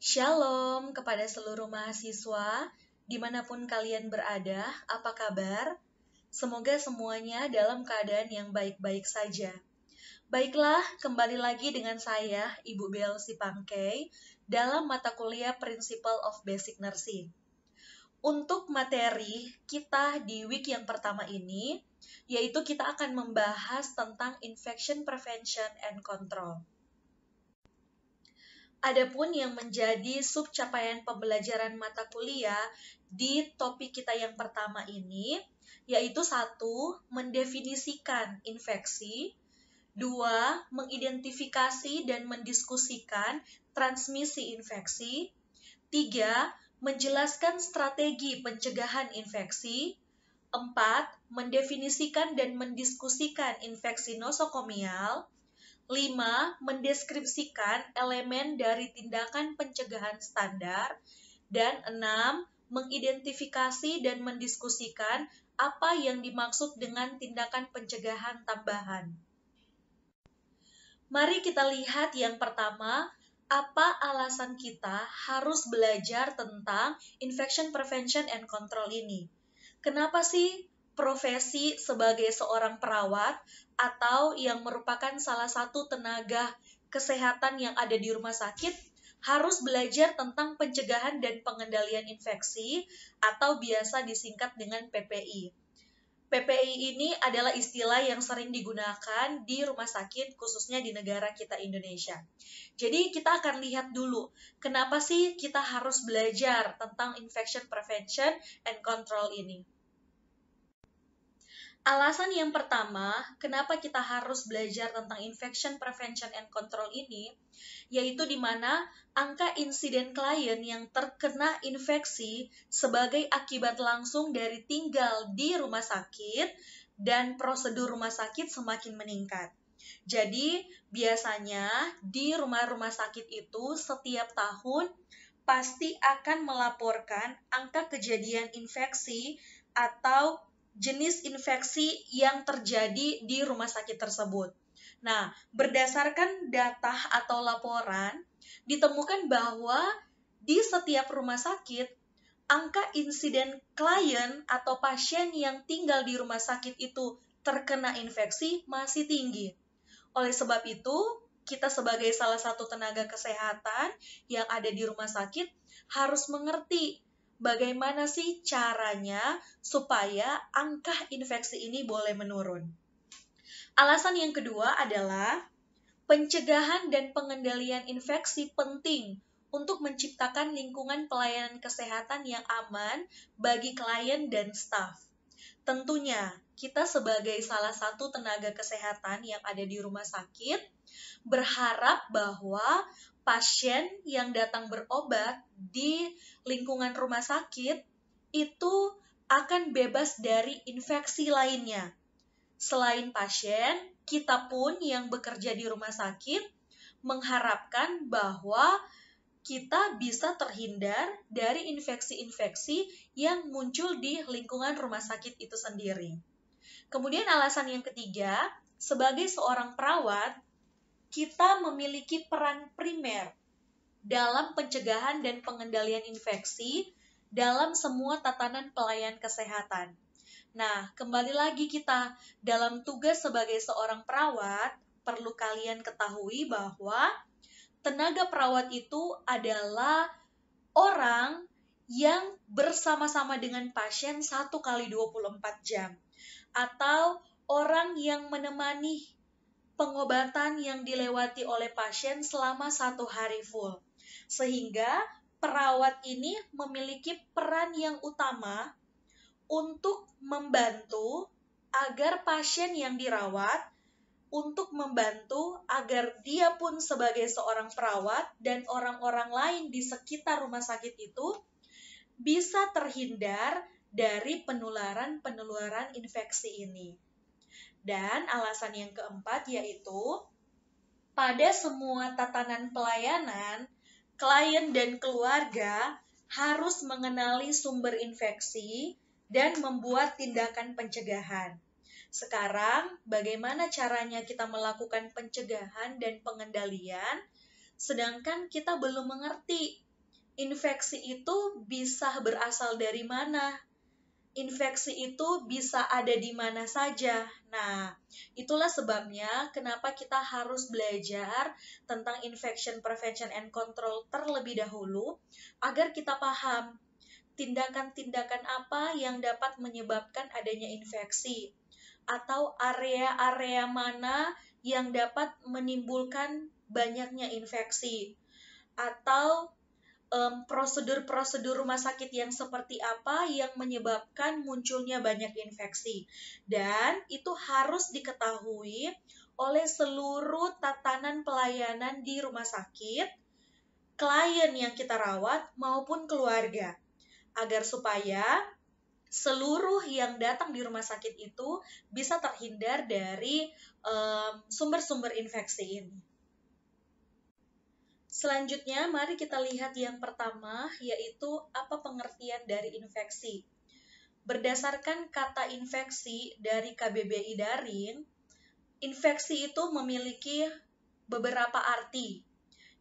Shalom kepada seluruh mahasiswa, dimanapun kalian berada, apa kabar? Semoga semuanya dalam keadaan yang baik-baik saja. Baiklah, kembali lagi dengan saya, Ibu Bel Sipangkei, dalam mata kuliah Principle of Basic Nursing. Untuk materi kita di week yang pertama ini, yaitu kita akan membahas tentang infection prevention and control. Adapun yang menjadi subcapaian pembelajaran mata kuliah di topik kita yang pertama ini, yaitu 1. Mendefinisikan infeksi, 2. Mengidentifikasi dan mendiskusikan transmisi infeksi, 3. Menjelaskan strategi pencegahan infeksi, 4. Mendefinisikan dan mendiskusikan infeksi nosokomial, 5. Mendeskripsikan elemen dari tindakan pencegahan standar. Dan 6. Mengidentifikasi dan mendiskusikan apa yang dimaksud dengan tindakan pencegahan tambahan. Mari kita lihat yang pertama, apa alasan kita harus belajar tentang infection prevention and control ini? Kenapa sih profesi sebagai seorang perawat atau yang merupakan salah satu tenaga kesehatan yang ada di rumah sakit harus belajar tentang pencegahan dan pengendalian infeksi atau biasa disingkat dengan PPI. PPI ini adalah istilah yang sering digunakan di rumah sakit, khususnya di negara kita Indonesia. Jadi kita akan lihat dulu, kenapa sih kita harus belajar tentang infection prevention and control ini. Alasan yang pertama, kenapa kita harus belajar tentang infection prevention and control ini, yaitu di mana angka insiden klien yang terkena infeksi sebagai akibat langsung dari tinggal di rumah sakit dan prosedur rumah sakit semakin meningkat. Jadi, biasanya di rumah-rumah sakit itu setiap tahun pasti akan melaporkan angka kejadian infeksi atau jenis infeksi yang terjadi di rumah sakit tersebut. Nah, berdasarkan data atau laporan, ditemukan bahwa di setiap rumah sakit, angka insiden klien atau pasien yang tinggal di rumah sakit itu terkena infeksi masih tinggi. Oleh sebab itu, kita sebagai salah satu tenaga kesehatan yang ada di rumah sakit harus mengerti bagaimana sih caranya supaya angka infeksi ini boleh menurun. Alasan yang kedua adalah pencegahan dan pengendalian infeksi penting untuk menciptakan lingkungan pelayanan kesehatan yang aman bagi klien dan staf. Tentunya, kita sebagai salah satu tenaga kesehatan yang ada di rumah sakit berharap bahwa pasien yang datang berobat di lingkungan rumah sakit itu akan bebas dari infeksi lainnya. Selain pasien, kita pun yang bekerja di rumah sakit mengharapkan bahwa kita bisa terhindar dari infeksi-infeksi yang muncul di lingkungan rumah sakit itu sendiri. Kemudian alasan yang ketiga, sebagai seorang perawat, kita memiliki peran primer dalam pencegahan dan pengendalian infeksi dalam semua tatanan pelayanan kesehatan. Nah, kembali lagi kita dalam tugas sebagai seorang perawat, perlu kalian ketahui bahwa tenaga perawat itu adalah orang yang bersama-sama dengan pasien 1x24 jam. Atau orang yang menemani pengobatan yang dilewati oleh pasien selama 1 hari full. Sehingga perawat ini memiliki peran yang utama untuk membantu agar pasien yang dirawat, untuk membantu agar dia pun sebagai seorang perawat dan orang-orang lain di sekitar rumah sakit itu bisa terhindar dari penularan infeksi ini. Dan alasan yang keempat yaitu pada semua tatanan pelayanan, klien dan keluarga harus mengenali sumber infeksi dan membuat tindakan pencegahan. Sekarang, bagaimana caranya kita melakukan pencegahan dan pengendalian, sedangkan kita belum mengerti infeksi itu bisa berasal dari mana? Infeksi itu bisa ada di mana saja. Nah, itulah sebabnya kenapa kita harus belajar tentang infection prevention and control terlebih dahulu, agar kita paham tindakan-tindakan apa yang dapat menyebabkan adanya infeksi, atau area-area mana yang dapat menimbulkan banyaknya infeksi, atau prosedur-prosedur rumah sakit yang seperti apa yang menyebabkan munculnya banyak infeksi. Dan itu harus diketahui oleh seluruh tatanan pelayanan di rumah sakit, klien yang kita rawat maupun keluarga, agar supaya seluruh yang datang di rumah sakit itu bisa terhindar dari sumber-sumber infeksi ini. Selanjutnya, mari kita lihat yang pertama, yaitu apa pengertian dari infeksi. Berdasarkan kata infeksi dari KBBI Daring, infeksi itu memiliki beberapa arti.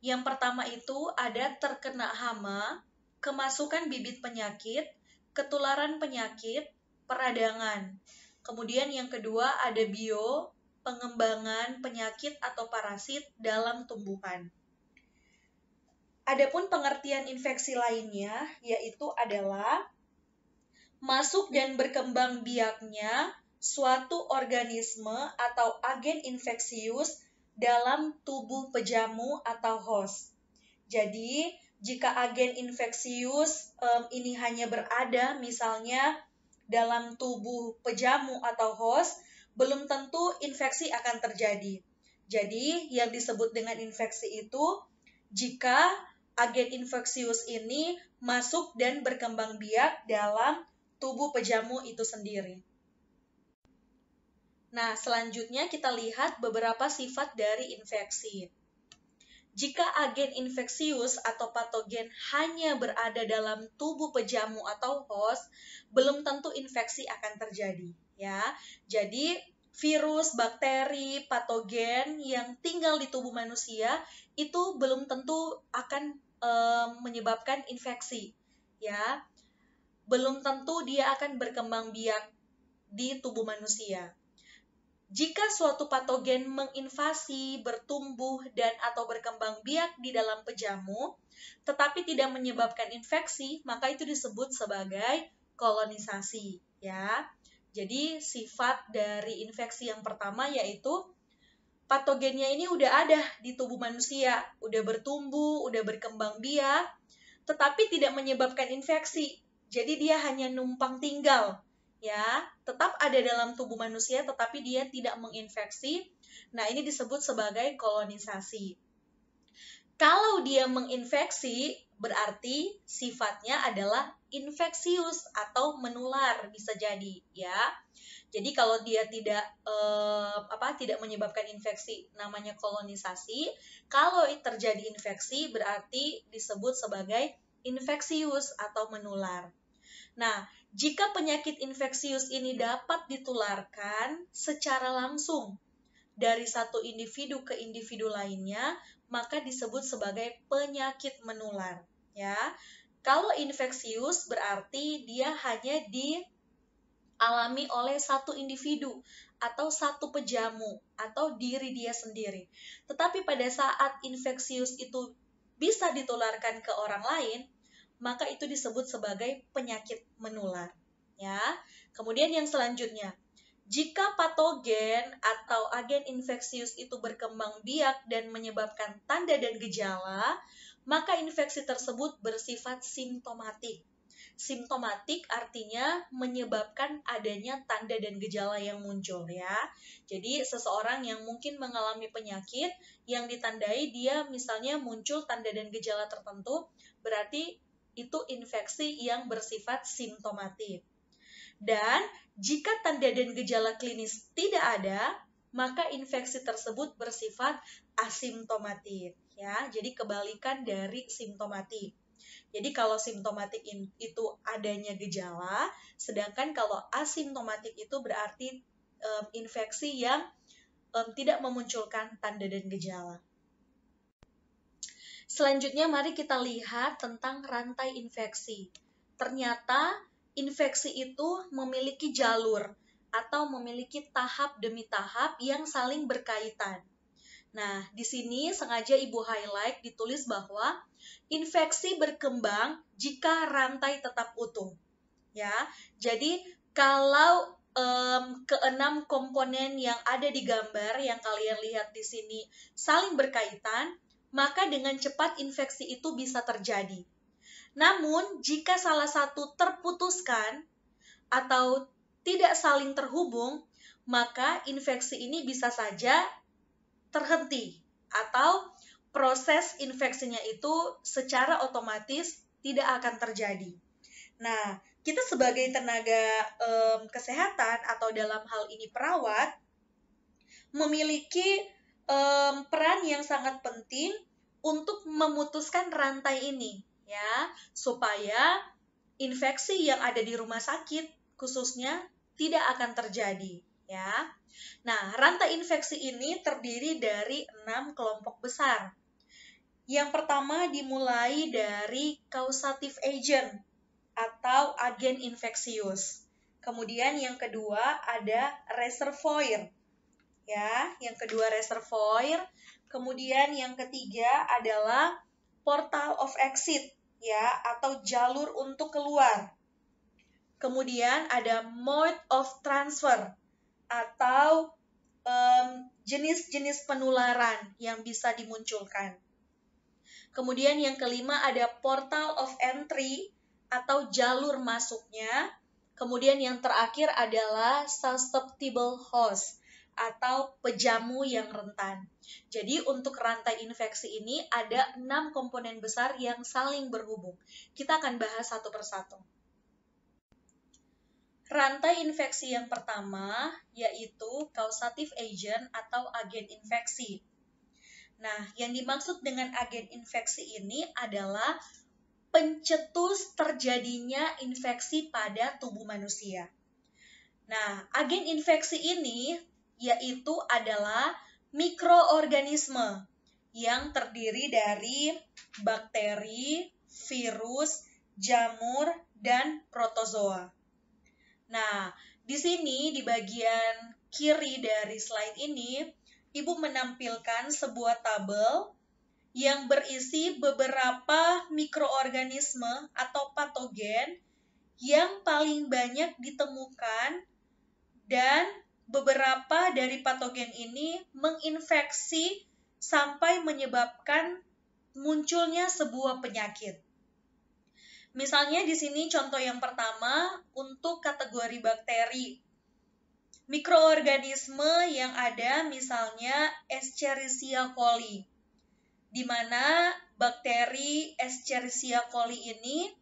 Yang pertama itu ada terkena hama, kemasukan bibit penyakit, ketularan penyakit, peradangan. Kemudian yang kedua ada bio, pengembangan penyakit atau parasit dalam tumbuhan. Adapun pengertian infeksi lainnya yaitu adalah masuk dan berkembang biaknya suatu organisme atau agen infeksius dalam tubuh pejamu atau host. Jadi, jika agen infeksius ini hanya berada misalnya dalam tubuh pejamu atau host, belum tentu infeksi akan terjadi. Jadi, yang disebut dengan infeksi itu jika agen infeksius ini masuk dan berkembang biak dalam tubuh pejamu itu sendiri. Nah, selanjutnya kita lihat beberapa sifat dari infeksi. Jika agen infeksius atau patogen hanya berada dalam tubuh pejamu atau host, belum tentu infeksi akan terjadi, ya. Jadi, virus, bakteri, patogen yang tinggal di tubuh manusia itu belum tentu akan menyebabkan infeksi, ya. Belum tentu dia akan berkembang biak di tubuh manusia. Jika suatu patogen menginvasi, bertumbuh, dan atau berkembang biak di dalam pejamu, tetapi tidak menyebabkan infeksi, maka itu disebut sebagai kolonisasi, ya. Jadi sifat dari infeksi yang pertama yaitu patogennya ini udah ada di tubuh manusia, udah bertumbuh, udah berkembang biak, tetapi tidak menyebabkan infeksi. Jadi dia hanya numpang tinggal, ya, tetap ada dalam tubuh manusia tetapi dia tidak menginfeksi. Nah, ini disebut sebagai kolonisasi. Kalau dia menginfeksi, berarti sifatnya adalah infeksius atau menular, bisa jadi, ya. Jadi kalau dia tidak menyebabkan infeksi, namanya kolonisasi. Kalau terjadi infeksi, berarti disebut sebagai infeksius atau menular. Nah, jika penyakit infeksius ini dapat ditularkan secara langsung dari satu individu ke individu lainnya, maka disebut sebagai penyakit menular, ya. Kalau infeksius berarti dia hanya dialami oleh satu individu atau satu pejamu atau diri dia sendiri. Tetapi pada saat infeksius itu bisa ditularkan ke orang lain, maka itu disebut sebagai penyakit menular, ya. Kemudian yang selanjutnya, jika patogen atau agen infeksius itu berkembang biak dan menyebabkan tanda dan gejala, maka infeksi tersebut bersifat simptomatik. Simptomatik artinya menyebabkan adanya tanda dan gejala yang muncul, ya. Jadi seseorang yang mungkin mengalami penyakit yang ditandai dia misalnya muncul tanda dan gejala tertentu, berarti itu infeksi yang bersifat simptomatik. Dan jika tanda dan gejala klinis tidak ada, maka infeksi tersebut bersifat asimptomatik, ya. Jadi kebalikan dari simptomatik. Jadi kalau simptomatik itu adanya gejala, sedangkan kalau asimptomatik itu berarti infeksi yang tidak memunculkan tanda dan gejala. Selanjutnya mari kita lihat tentang rantai infeksi. Ternyata infeksi itu memiliki jalur atau memiliki tahap demi tahap yang saling berkaitan. Nah, di sini sengaja Ibu highlight ditulis bahwa infeksi berkembang jika rantai tetap utuh. Ya, jadi kalau keenam komponen yang ada di gambar yang kalian lihat di sini saling berkaitan, maka dengan cepat infeksi itu bisa terjadi. Namun, jika salah satu terputuskan atau tidak saling terhubung, maka infeksi ini bisa saja terhenti atau proses infeksinya itu secara otomatis tidak akan terjadi. Nah, kita sebagai tenaga kesehatan atau dalam hal ini perawat memiliki peran yang sangat penting untuk memutuskan rantai ini, ya, supaya infeksi yang ada di rumah sakit khususnya tidak akan terjadi, ya. Nah, rantai infeksi ini terdiri dari 6 kelompok besar. Yang pertama dimulai dari causative agent atau agen infeksius. Kemudian yang kedua ada reservoir. Ya, yang kedua reservoir. Kemudian yang ketiga adalah portal of exit, ya, atau jalur untuk keluar. Kemudian ada mode of transfer atau jenis-jenis penularan yang bisa dimunculkan. Kemudian yang kelima ada portal of entry atau jalur masuknya. Kemudian yang terakhir adalah susceptible host atau pejamu yang rentan. Jadi untuk rantai infeksi ini ada 6 komponen besar yang saling berhubung. Kita akan bahas satu persatu. Rantai infeksi yang pertama yaitu causative agent atau agen infeksi. Nah, yang dimaksud dengan agen infeksi ini adalah pencetus terjadinya infeksi pada tubuh manusia. Nah, agen infeksi ini yaitu adalah mikroorganisme yang terdiri dari bakteri, virus, jamur, dan protozoa. Nah, di sini di bagian kiri dari slide ini, Ibu menampilkan sebuah tabel yang berisi beberapa mikroorganisme atau patogen yang paling banyak ditemukan dan beberapa dari patogen ini menginfeksi sampai menyebabkan munculnya sebuah penyakit. Misalnya di sini contoh yang pertama untuk kategori bakteri. Mikroorganisme yang ada misalnya Escherichia coli, di mana bakteri Escherichia coli ini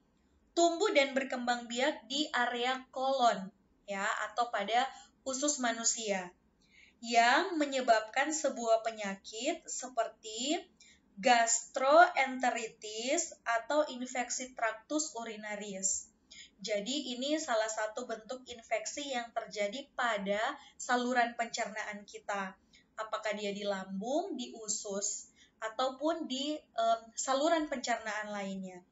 tumbuh dan berkembang biak di area kolon, ya, atau pada usus manusia, yang menyebabkan sebuah penyakit seperti gastroenteritis atau infeksi traktus urinaris. Jadi ini salah satu bentuk infeksi yang terjadi pada saluran pencernaan kita. Apakah dia di lambung, di usus, ataupun di saluran pencernaan lainnya.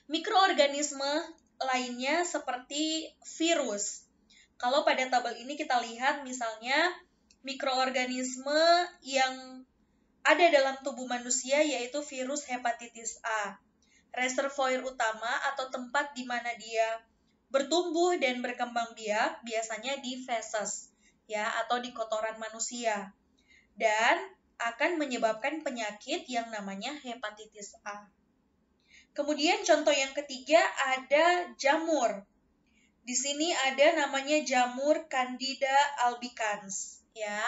Mikroorganisme lainnya seperti virus. Kalau pada tabel ini kita lihat misalnya mikroorganisme yang ada dalam tubuh manusia yaitu virus hepatitis A. Reservoir utama atau tempat di mana dia bertumbuh dan berkembang biak biasanya di feses, ya, atau di kotoran manusia. Dan akan menyebabkan penyakit yang namanya hepatitis A. Kemudian contoh yang ketiga ada jamur. Di sini ada namanya jamur Candida albicans, ya.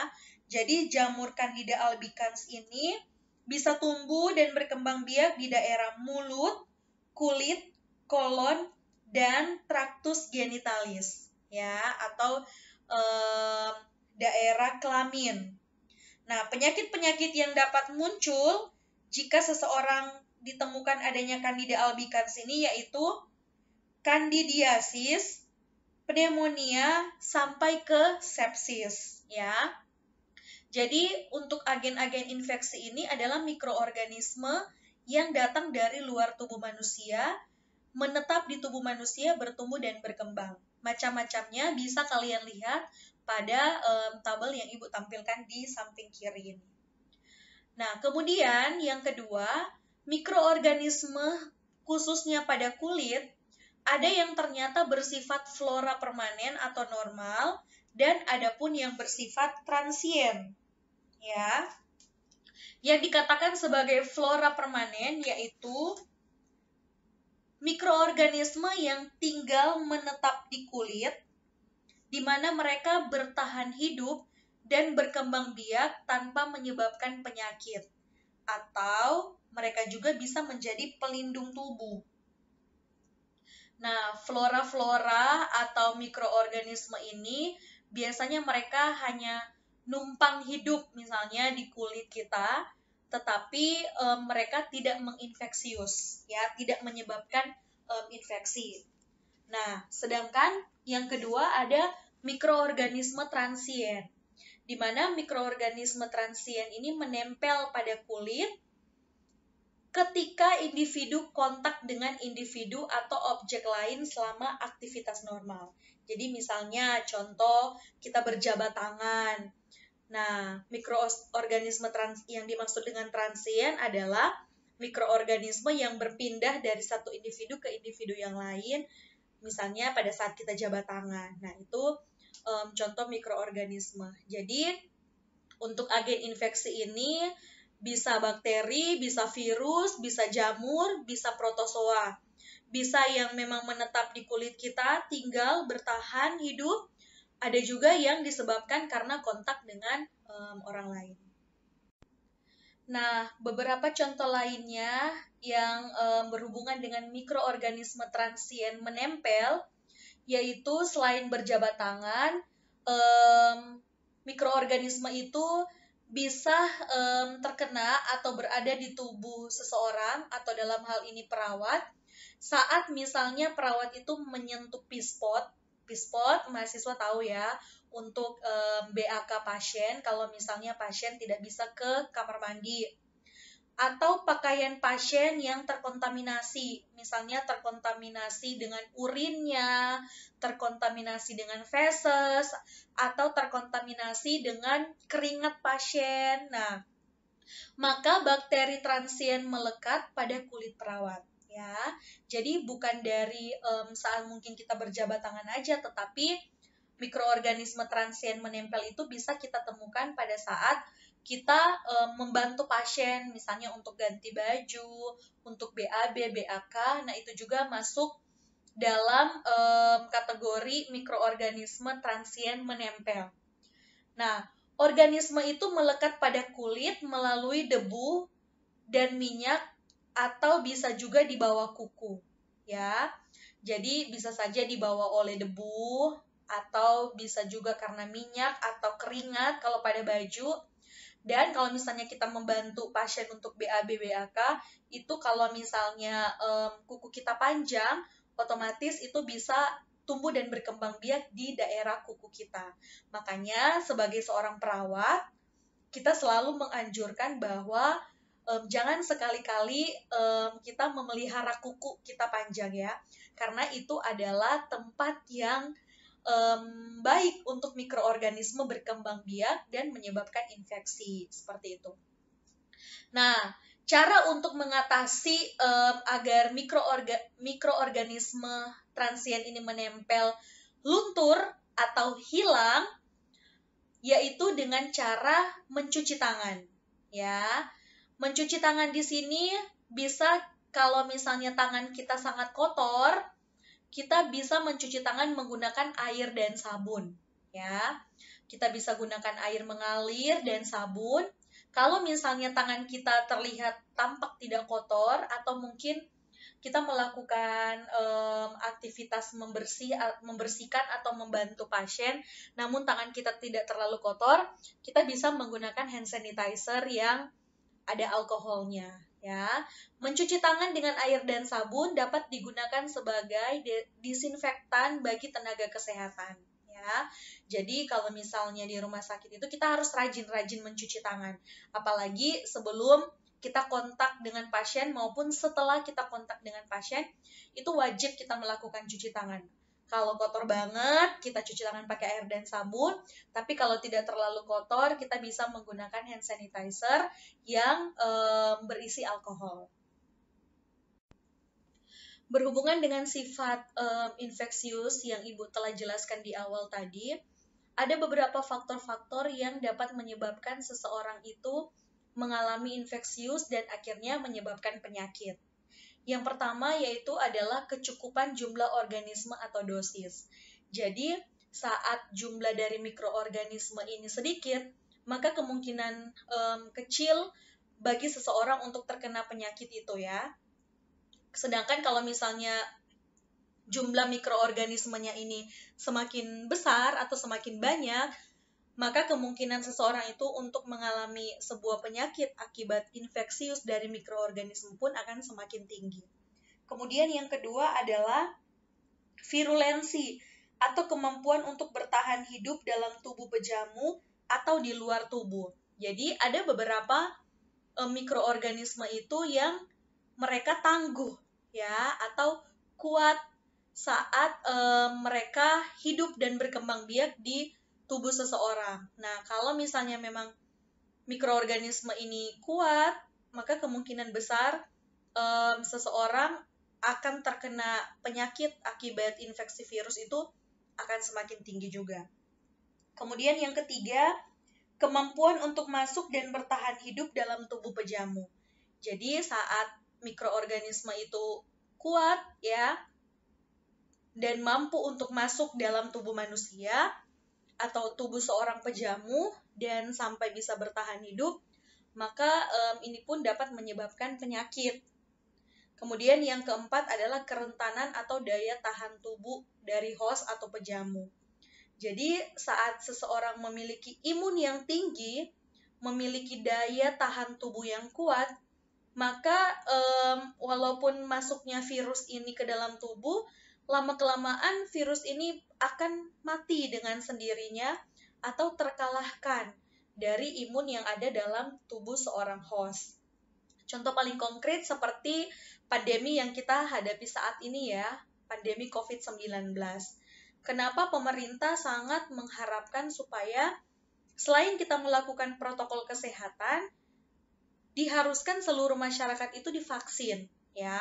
Jadi jamur Candida albicans ini bisa tumbuh dan berkembang biak di daerah mulut, kulit, kolon, dan traktus genitalis, ya, atau daerah kelamin. Nah, penyakit-penyakit yang dapat muncul jika seseorang ditemukan adanya Candida albicans ini yaitu kandidiasis, pneumonia, sampai ke sepsis, ya. Jadi untuk agen-agen infeksi ini adalah mikroorganisme yang datang dari luar tubuh manusia, menetap di tubuh manusia, bertumbuh dan berkembang. Macam-macamnya bisa kalian lihat pada tabel yang Ibu tampilkan di samping kiri ini. Nah, kemudian yang kedua, mikroorganisme khususnya pada kulit, ada yang ternyata bersifat flora permanen atau normal, dan ada pun yang bersifat transien. Ya, yang dikatakan sebagai flora permanen yaitu mikroorganisme yang tinggal menetap di kulit, di mana mereka bertahan hidup dan berkembang biak tanpa menyebabkan penyakit, atau mereka juga bisa menjadi pelindung tubuh. Nah, flora-flora atau mikroorganisme ini biasanya mereka hanya numpang hidup misalnya di kulit kita, tetapi mereka tidak menginfeksius, ya, tidak menyebabkan infeksi. Nah, sedangkan yang kedua ada mikroorganisme transien, di mana mikroorganisme transien ini menempel pada kulit ketika individu kontak dengan individu atau objek lain selama aktivitas normal. Jadi misalnya contoh kita berjabat tangan. Nah, mikroorganisme yang dimaksud dengan transien adalah mikroorganisme yang berpindah dari satu individu ke individu yang lain, misalnya pada saat kita jabat tangan. Nah, itu contoh mikroorganisme. Jadi, untuk agen infeksi ini bisa bakteri, bisa virus, bisa jamur, bisa protozoa. Bisa yang memang menetap di kulit kita, tinggal bertahan hidup. Ada juga yang disebabkan karena kontak dengan orang lain. Nah, beberapa contoh lainnya yang berhubungan dengan mikroorganisme transien menempel, yaitu selain berjabat tangan, mikroorganisme itu bisa terkena atau berada di tubuh seseorang atau dalam hal ini perawat saat misalnya perawat itu menyentuh pispot mahasiswa tahu ya, untuk BAK pasien kalau misalnya pasien tidak bisa ke kamar mandi, atau pakaian pasien yang terkontaminasi, misalnya terkontaminasi dengan urinnya, terkontaminasi dengan feses, atau terkontaminasi dengan keringat pasien. Nah, maka bakteri transien melekat pada kulit perawat. Ya, jadi bukan dari saat mungkin kita berjabat tangan aja, tetapi mikroorganisme transien menempel itu bisa kita temukan pada saat kita membantu pasien, misalnya untuk ganti baju, untuk BAB, BAK, nah itu juga masuk dalam kategori mikroorganisme transien menempel. Nah, organisme itu melekat pada kulit melalui debu dan minyak atau bisa juga di bawah kuku, ya. Jadi bisa saja dibawa oleh debu atau bisa juga karena minyak atau keringat kalau pada baju. Dan kalau misalnya kita membantu pasien untuk BAB, BAK, itu kalau misalnya kuku kita panjang, otomatis itu bisa tumbuh dan berkembang biak di daerah kuku kita. Makanya sebagai seorang perawat, kita selalu menganjurkan bahwa jangan sekali-kali kita memelihara kuku kita panjang ya, karena itu adalah tempat yang baik untuk mikroorganisme berkembang biak dan menyebabkan infeksi, seperti itu. Nah, cara untuk mengatasi agar mikroorganisme transien ini menempel luntur atau hilang, yaitu dengan cara mencuci tangan, ya. Mencuci tangan di sini bisa kalau misalnya tangan kita sangat kotor, kita bisa mencuci tangan menggunakan air dan sabun, ya. Kita bisa gunakan air mengalir dan sabun. Kalau misalnya tangan kita terlihat tampak tidak kotor atau mungkin kita melakukan aktivitas membersihkan atau membantu pasien, namun tangan kita tidak terlalu kotor, kita bisa menggunakan hand sanitizer yang ada alkoholnya, ya. Mencuci tangan dengan air dan sabun dapat digunakan sebagai disinfektan bagi tenaga kesehatan, ya. Jadi kalau misalnya di rumah sakit itu kita harus rajin-rajin mencuci tangan, apalagi sebelum kita kontak dengan pasien maupun setelah kita kontak dengan pasien, itu wajib kita melakukan cuci tangan. Kalau kotor banget, kita cuci tangan pakai air dan sabun. Tapi kalau tidak terlalu kotor, kita bisa menggunakan hand sanitizer yang berisi alkohol. Berhubungan dengan sifat infeksius yang Ibu telah jelaskan di awal tadi, ada beberapa faktor-faktor yang dapat menyebabkan seseorang itu mengalami infeksius dan akhirnya menyebabkan penyakit. Yang pertama yaitu adalah kecukupan jumlah organisme atau dosis. Jadi, saat jumlah dari mikroorganisme ini sedikit, maka kemungkinan kecil bagi seseorang untuk terkena penyakit itu ya. Sedangkan kalau misalnya jumlah mikroorganismenya ini semakin besar atau semakin banyak, maka kemungkinan seseorang itu untuk mengalami sebuah penyakit akibat infeksius dari mikroorganisme pun akan semakin tinggi. Kemudian yang kedua adalah virulensi atau kemampuan untuk bertahan hidup dalam tubuh pejamu atau di luar tubuh. Jadi ada beberapa mikroorganisme itu yang mereka tangguh ya atau kuat saat mereka hidup dan berkembang biak di tubuh seseorang. Nah, kalau misalnya memang mikroorganisme ini kuat, maka kemungkinan besar seseorang akan terkena penyakit akibat infeksi virus itu akan semakin tinggi juga. Kemudian yang ketiga, kemampuan untuk masuk dan bertahan hidup dalam tubuh pejamu. Jadi saat mikroorganisme itu kuat ya dan mampu untuk masuk dalam tubuh manusia atau tubuh seorang pejamu dan sampai bisa bertahan hidup, maka ini pun dapat menyebabkan penyakit. Kemudian yang keempat adalah kerentanan atau daya tahan tubuh dari host atau pejamu. Jadi saat seseorang memiliki imun yang tinggi, memiliki daya tahan tubuh yang kuat, maka walaupun masuknya virus ini ke dalam tubuh, lama-kelamaan virus ini akan mati dengan sendirinya atau terkalahkan dari imun yang ada dalam tubuh seorang host. Contoh paling konkret seperti pandemi yang kita hadapi saat ini ya, pandemi COVID-19. Kenapa pemerintah sangat mengharapkan supaya selain kita melakukan protokol kesehatan, diharuskan seluruh masyarakat itu divaksin ya,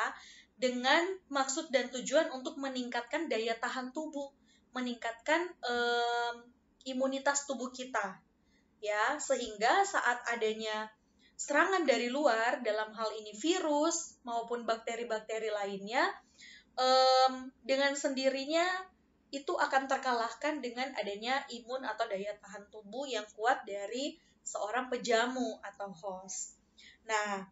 dengan maksud dan tujuan untuk meningkatkan daya tahan tubuh, meningkatkan imunitas tubuh kita ya, sehingga saat adanya serangan dari luar dalam hal ini virus maupun bakteri-bakteri lainnya, dengan sendirinya itu akan terkalahkan dengan adanya imun atau daya tahan tubuh yang kuat dari seorang pejamu atau host. Nah,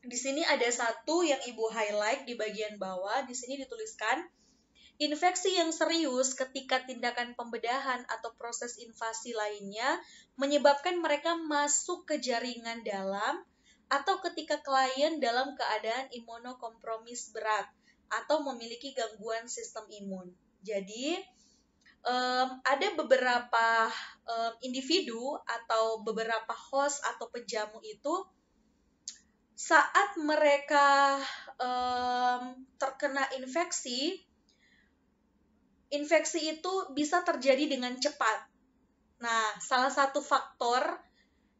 di sini ada satu yang Ibu highlight di bagian bawah. Di sini dituliskan, infeksi yang serius ketika tindakan pembedahan atau proses invasi lainnya menyebabkan mereka masuk ke jaringan dalam atau ketika klien dalam keadaan imunokompromis berat atau memiliki gangguan sistem imun. Jadi, ada beberapa individu atau beberapa host atau pejamu itu saat mereka terkena infeksi itu bisa terjadi dengan cepat. Nah, salah satu faktor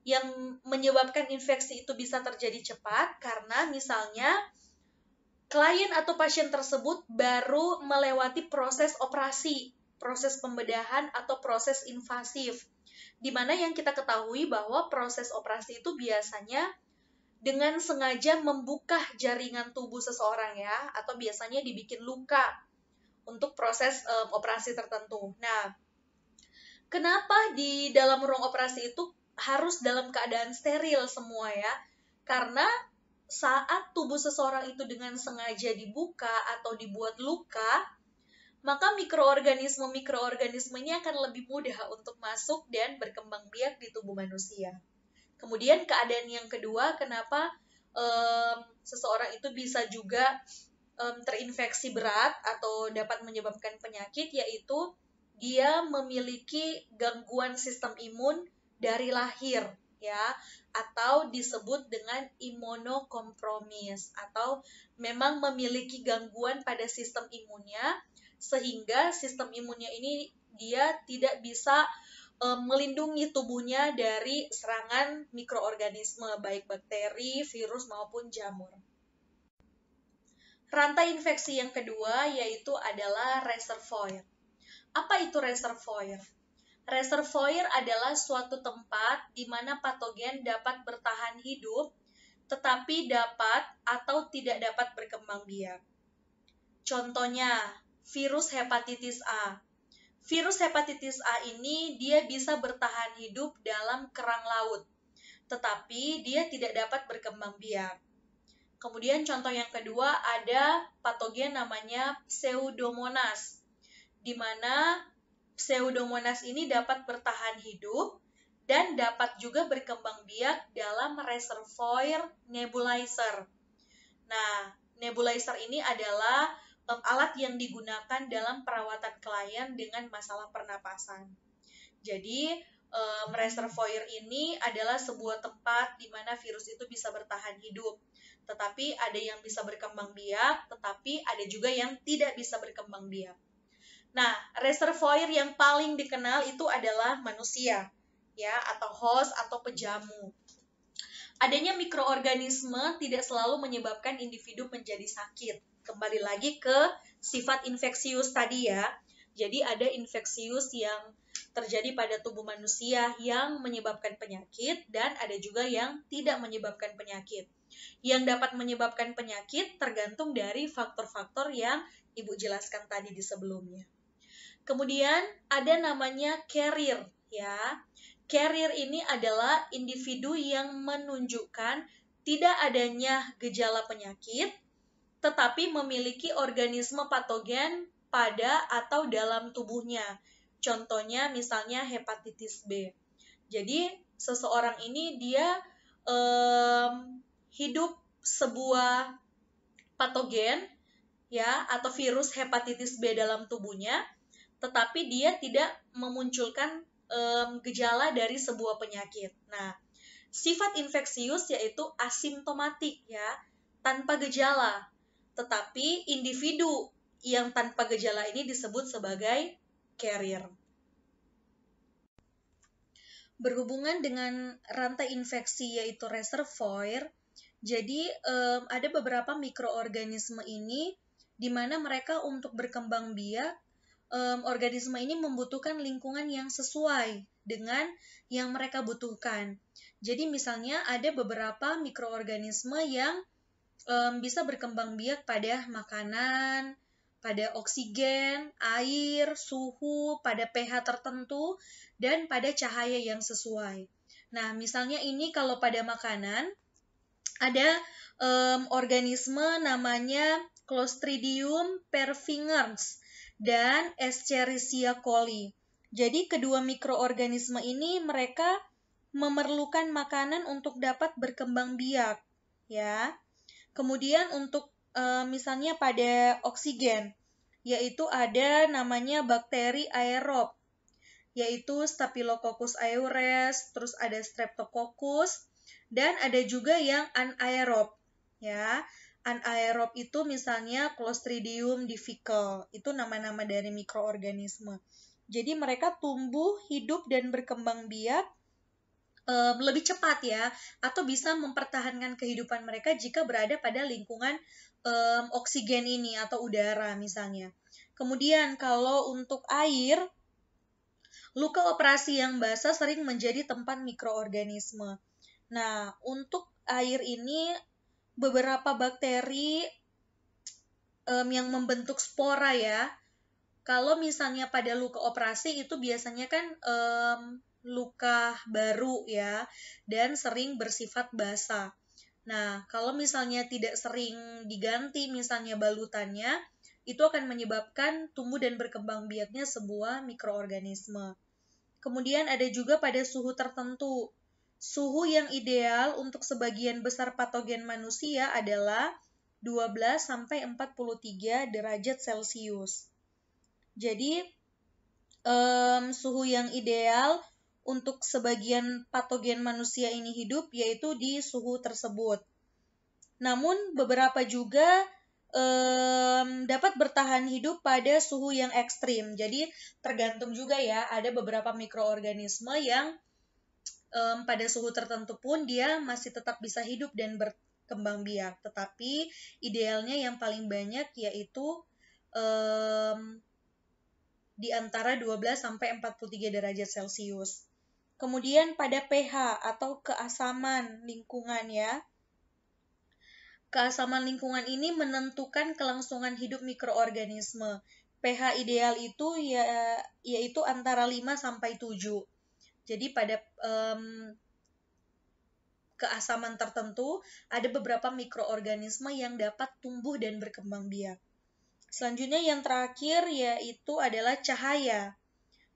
yang menyebabkan infeksi itu bisa terjadi cepat karena misalnya klien atau pasien tersebut baru melewati proses operasi, proses pembedahan atau proses invasif. Di mana yang kita ketahui bahwa proses operasi itu biasanya dengan sengaja membuka jaringan tubuh seseorang ya, atau biasanya dibikin luka untuk proses operasi tertentu. Nah, kenapa di dalam ruang operasi itu harus dalam keadaan steril semua ya? Karena saat tubuh seseorang itu dengan sengaja dibuka atau dibuat luka, maka mikroorganisme-mikroorganismenya akan lebih mudah untuk masuk dan berkembang biak di tubuh manusia. Kemudian keadaan yang kedua, kenapa seseorang itu bisa juga terinfeksi berat atau dapat menyebabkan penyakit, yaitu dia memiliki gangguan sistem imun dari lahir, ya, atau disebut dengan imunokompromis, atau memang memiliki gangguan pada sistem imunnya, sehingga sistem imunnya ini dia tidak bisa melindungi tubuhnya dari serangan mikroorganisme, baik bakteri, virus, maupun jamur. Rantai infeksi yang kedua yaitu adalah reservoir. Apa itu reservoir? Reservoir adalah suatu tempat di mana patogen dapat bertahan hidup, tetapi dapat atau tidak dapat berkembang biak. Contohnya, virus hepatitis A. Virus hepatitis A ini dia bisa bertahan hidup dalam kerang laut, tetapi dia tidak dapat berkembang biak. Kemudian contoh yang kedua ada patogen namanya Pseudomonas, di mana Pseudomonas ini dapat bertahan hidup dan dapat juga berkembang biak dalam reservoir nebulizer. Nah, nebulizer ini adalah alat yang digunakan dalam perawatan klien dengan masalah pernapasan. Jadi, reservoir ini adalah sebuah tempat di mana virus itu bisa bertahan hidup. Tetapi ada yang bisa berkembang biak, tetapi ada juga yang tidak bisa berkembang biak. Nah, reservoir yang paling dikenal itu adalah manusia, ya, atau host atau pejamu. Adanya mikroorganisme tidak selalu menyebabkan individu menjadi sakit. Kembali lagi ke sifat infeksius tadi ya. Jadi ada infeksius yang terjadi pada tubuh manusia yang menyebabkan penyakit dan ada juga yang tidak menyebabkan penyakit. Yang dapat menyebabkan penyakit tergantung dari faktor-faktor yang Ibu jelaskan tadi di sebelumnya. Kemudian ada namanya carrier ya. Carrier ini adalah individu yang menunjukkan tidak adanya gejala penyakit tetapi memiliki organisme patogen pada atau dalam tubuhnya. Contohnya misalnya hepatitis B. Jadi seseorang ini dia hidup sebuah patogen ya atau virus hepatitis B dalam tubuhnya, tetapi dia tidak memunculkan gejala dari sebuah penyakit. Nah, sifat infeksius yaitu asimptomatik ya, tanpa gejala. Tetapi individu yang tanpa gejala ini disebut sebagai carrier. Berhubungan dengan rantai infeksi yaitu reservoir, jadi ada beberapa mikroorganisme ini di mana mereka untuk berkembang biak, organisme ini membutuhkan lingkungan yang sesuai dengan yang mereka butuhkan. Jadi misalnya ada beberapa mikroorganisme yang bisa berkembang biak pada makanan, pada oksigen, air, suhu, pada pH tertentu, dan pada cahaya yang sesuai. Nah, misalnya ini kalau pada makanan, ada organisme namanya Clostridium perfringens dan Escherichia coli. Jadi kedua mikroorganisme ini mereka memerlukan makanan untuk dapat berkembang biak, ya. Kemudian untuk misalnya pada oksigen, yaitu ada namanya bakteri aerob, yaitu Staphylococcus aureus, terus ada Streptococcus, dan ada juga yang anaerob, ya. Anaerob itu misalnya Clostridium difficile, itu nama-nama dari mikroorganisme. Jadi mereka tumbuh, hidup, dan berkembang biak lebih cepat ya, atau bisa mempertahankan kehidupan mereka jika berada pada lingkungan oksigen ini atau udara misalnya. Kemudian kalau untuk air, luka operasi yang basah sering menjadi tempat mikroorganisme. Nah, untuk air ini beberapa bakteri yang membentuk spora ya. Kalau misalnya pada luka operasi itu biasanya kan luka baru ya, dan sering bersifat basah. Nah, kalau misalnya tidak sering diganti misalnya balutannya, itu akan menyebabkan tumbuh dan berkembang biaknya sebuah mikroorganisme. Kemudian ada juga pada suhu tertentu. Suhu yang ideal untuk sebagian besar patogen manusia adalah 12-43 derajat Celcius. Jadi, suhu yang ideal untuk sebagian patogen manusia ini hidup, yaitu di suhu tersebut. Namun beberapa juga dapat bertahan hidup pada suhu yang ekstrim. Jadi tergantung juga ya, ada beberapa mikroorganisme yang pada suhu tertentu pun dia masih tetap bisa hidup dan berkembang biak. Tetapi idealnya yang paling banyak yaitu di antara 12 sampai 43 derajat Celcius. Kemudian pada pH atau keasaman lingkungan ya. Keasaman lingkungan ini menentukan kelangsungan hidup mikroorganisme. pH ideal itu yaitu antara 5 sampai 7. Jadi pada keasaman tertentu ada beberapa mikroorganisme yang dapat tumbuh dan berkembang biak. Selanjutnya yang terakhir yaitu adalah cahaya.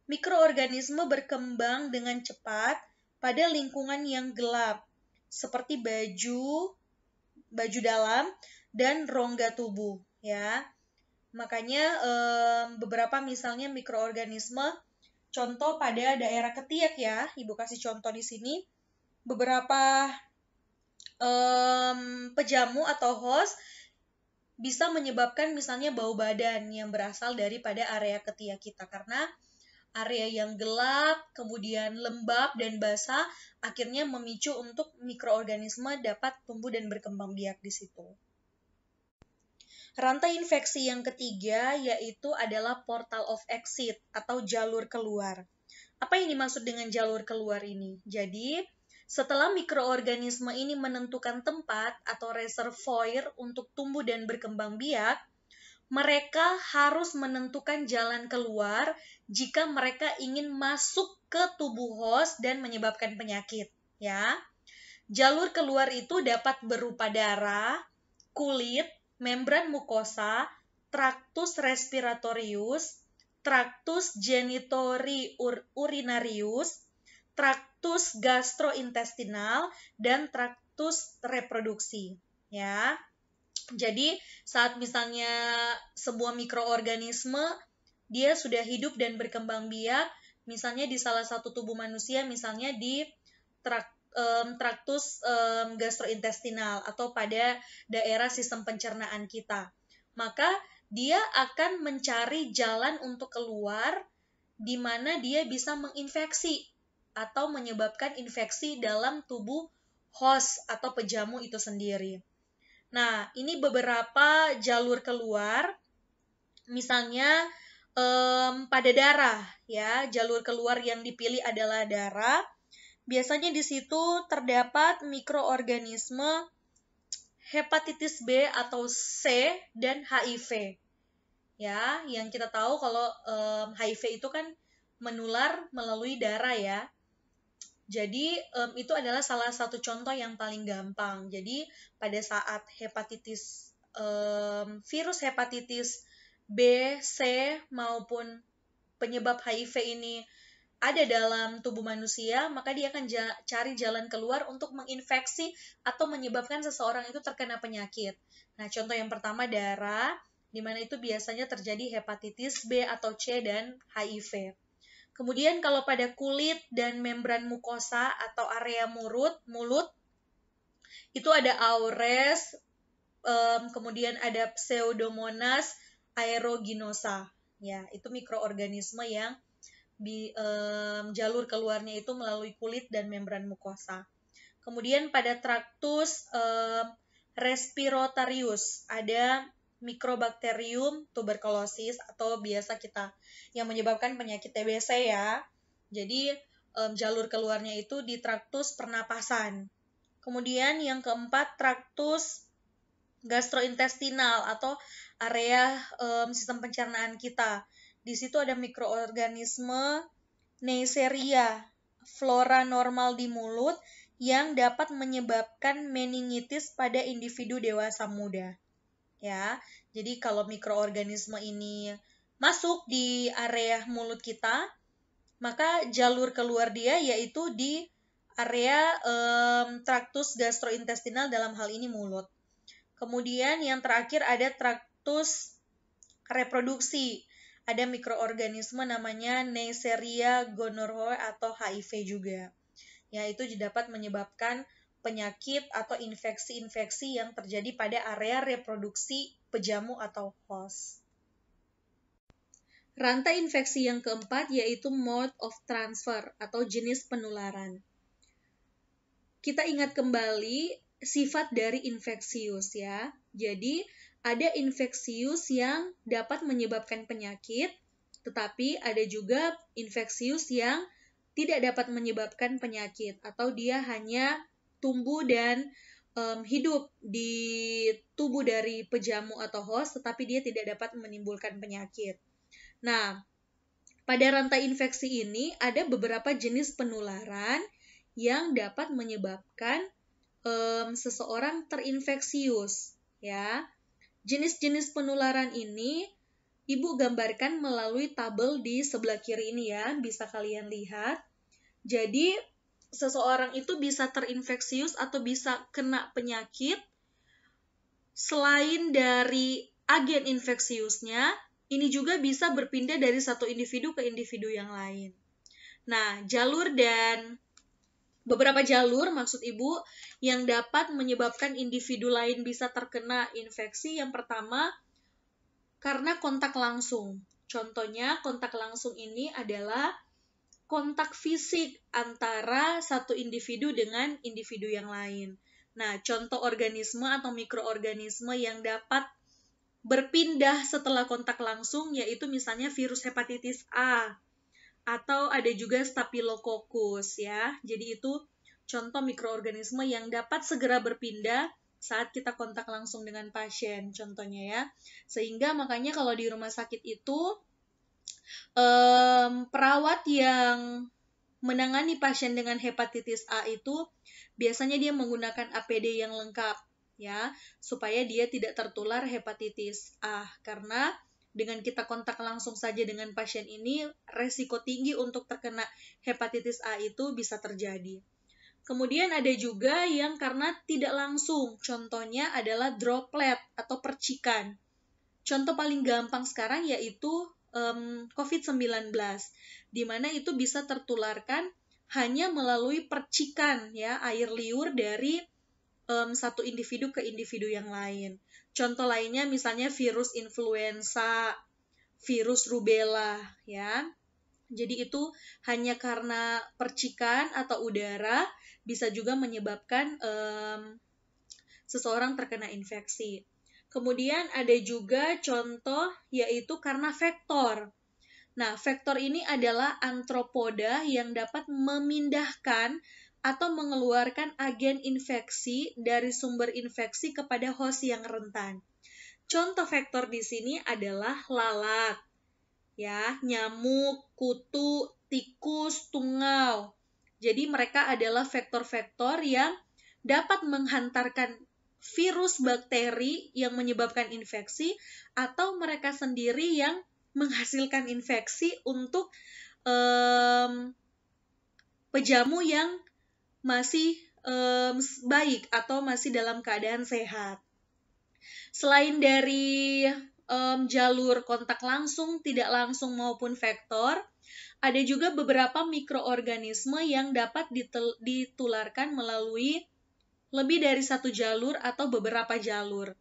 Mikroorganisme berkembang dengan cepat pada lingkungan yang gelap, seperti baju dalam dan rongga tubuh ya. Makanya beberapa misalnya mikroorganisme, contoh pada daerah ketiak ya, Ibu kasih contoh di sini, beberapa pejamu atau host bisa menyebabkan misalnya bau badan yang berasal daripada area ketiak kita, karena area yang gelap, kemudian lembab dan basah, akhirnya memicu untuk mikroorganisme dapat tumbuh dan berkembang biak di situ. Rantai infeksi yang ketiga yaitu adalah portal of exit atau jalur keluar. Apa yang dimaksud dengan jalur keluar ini? Jadi, setelah mikroorganisme ini menentukan tempat atau reservoir untuk tumbuh dan berkembang biak, mereka harus menentukan jalan keluar jika mereka ingin masuk ke tubuh host dan menyebabkan penyakit, ya. Jalur keluar itu dapat berupa darah, kulit, membran mukosa, traktus respiratorius, traktus genitori urinarius, traktus gastrointestinal, dan traktus reproduksi, ya. Jadi saat misalnya sebuah mikroorganisme dia sudah hidup dan berkembang biak, misalnya di salah satu tubuh manusia, misalnya di traktus gastrointestinal atau pada daerah sistem pencernaan kita, maka dia akan mencari jalan untuk keluar di mana dia bisa menginfeksi atau menyebabkan infeksi dalam tubuh host atau pejamu itu sendiri. Nah, ini beberapa jalur keluar, misalnya pada darah, ya, jalur keluar yang dipilih adalah darah. Biasanya di situ terdapat mikroorganisme hepatitis B atau C dan HIV. Ya, yang kita tahu kalau HIV itu kan menular melalui darah ya. Jadi itu adalah salah satu contoh yang paling gampang. Jadi pada saat virus hepatitis B, C maupun penyebab HIV ini ada dalam tubuh manusia, maka dia akan cari jalan keluar untuk menginfeksi atau menyebabkan seseorang itu terkena penyakit. Nah, contoh yang pertama darah, di mana itu biasanya terjadi hepatitis B atau C dan HIV. Kemudian kalau pada kulit dan membran mukosa atau area mulut, itu ada Aures, kemudian ada Pseudomonas aeruginosa. Ya, itu mikroorganisme yang jalur keluarnya itu melalui kulit dan membran mukosa. Kemudian pada traktus respirotarius ada Mycobacterium tuberculosis atau biasa kita yang menyebabkan penyakit TBC ya. Jadi jalur keluarnya itu di traktus pernapasan. Kemudian yang keempat traktus gastrointestinal atau area sistem pencernaan kita. Di situ ada mikroorganisme Neisseria, flora normal di mulut yang dapat menyebabkan meningitis pada individu dewasa muda. Ya, jadi kalau mikroorganisme ini masuk di area mulut kita, maka jalur keluar dia yaitu di area traktus gastrointestinal, dalam hal ini mulut. Kemudian yang terakhir ada traktus reproduksi. ada mikroorganisme namanya Neisseria gonorrhoeae atau HIV juga. Ya, itu dapat menyebabkan penyakit atau infeksi-infeksi yang terjadi pada area reproduksi pejamu atau host. Rantai infeksi yang keempat yaitu mode of transfer atau jenis penularan. Kita ingat kembali sifat dari infeksius ya. Jadi ada infeksius yang dapat menyebabkan penyakit, tetapi ada juga infeksius yang tidak dapat menyebabkan penyakit atau dia hanya tumbuh dan hidup di tubuh dari pejamu atau host, tetapi dia tidak dapat menimbulkan penyakit. Nah, pada rantai infeksi ini ada beberapa jenis penularan yang dapat menyebabkan seseorang terinfeksius, ya. Jenis-jenis penularan ini Ibu gambarkan melalui tabel di sebelah kiri ini ya, bisa kalian lihat. Jadi, seseorang itu bisa terinfeksius atau bisa kena penyakit selain dari agen infeksiusnya, ini juga bisa berpindah dari satu individu ke individu yang lain. Nah, beberapa jalur maksud Ibu yang dapat menyebabkan individu lain bisa terkena infeksi. Yang pertama, karena kontak langsung. Contohnya, kontak langsung ini adalah kontak fisik antara satu individu dengan individu yang lain. Nah, contoh organisme atau mikroorganisme yang dapat berpindah setelah kontak langsung yaitu misalnya virus hepatitis A atau ada juga Staphylococcus ya. Jadi itu contoh mikroorganisme yang dapat segera berpindah saat kita kontak langsung dengan pasien contohnya ya. Sehingga makanya kalau di rumah sakit itu perawat yang menangani pasien dengan hepatitis A itu biasanya dia menggunakan APD yang lengkap ya, supaya dia tidak tertular hepatitis A, karena dengan kita kontak langsung saja dengan pasien ini, resiko tinggi untuk terkena hepatitis A itu bisa terjadi. Kemudian ada juga yang karena tidak langsung, contohnya adalah droplet atau percikan. Contoh paling gampang sekarang yaitu COVID-19, di mana itu bisa tertularkan hanya melalui percikan ya, air liur dari satu individu ke individu yang lain. Contoh lainnya misalnya virus influenza, virus rubella ya. Jadi itu hanya karena percikan atau udara bisa juga menyebabkan seseorang terkena infeksi. Kemudian ada juga contoh yaitu karena vektor. Nah, vektor ini adalah antropoda yang dapat memindahkan atau mengeluarkan agen infeksi dari sumber infeksi kepada host yang rentan. Contoh vektor di sini adalah lalat, ya, nyamuk, kutu, tikus, tungau. Jadi mereka adalah vektor-vektor yang dapat menghantarkan virus bakteri yang menyebabkan infeksi atau mereka sendiri yang menghasilkan infeksi untuk pejamu yang masih baik atau masih dalam keadaan sehat. Selain dari jalur kontak langsung, tidak langsung maupun vektor, ada juga beberapa mikroorganisme yang dapat ditularkan melalui lebih dari satu jalur atau beberapa jalur.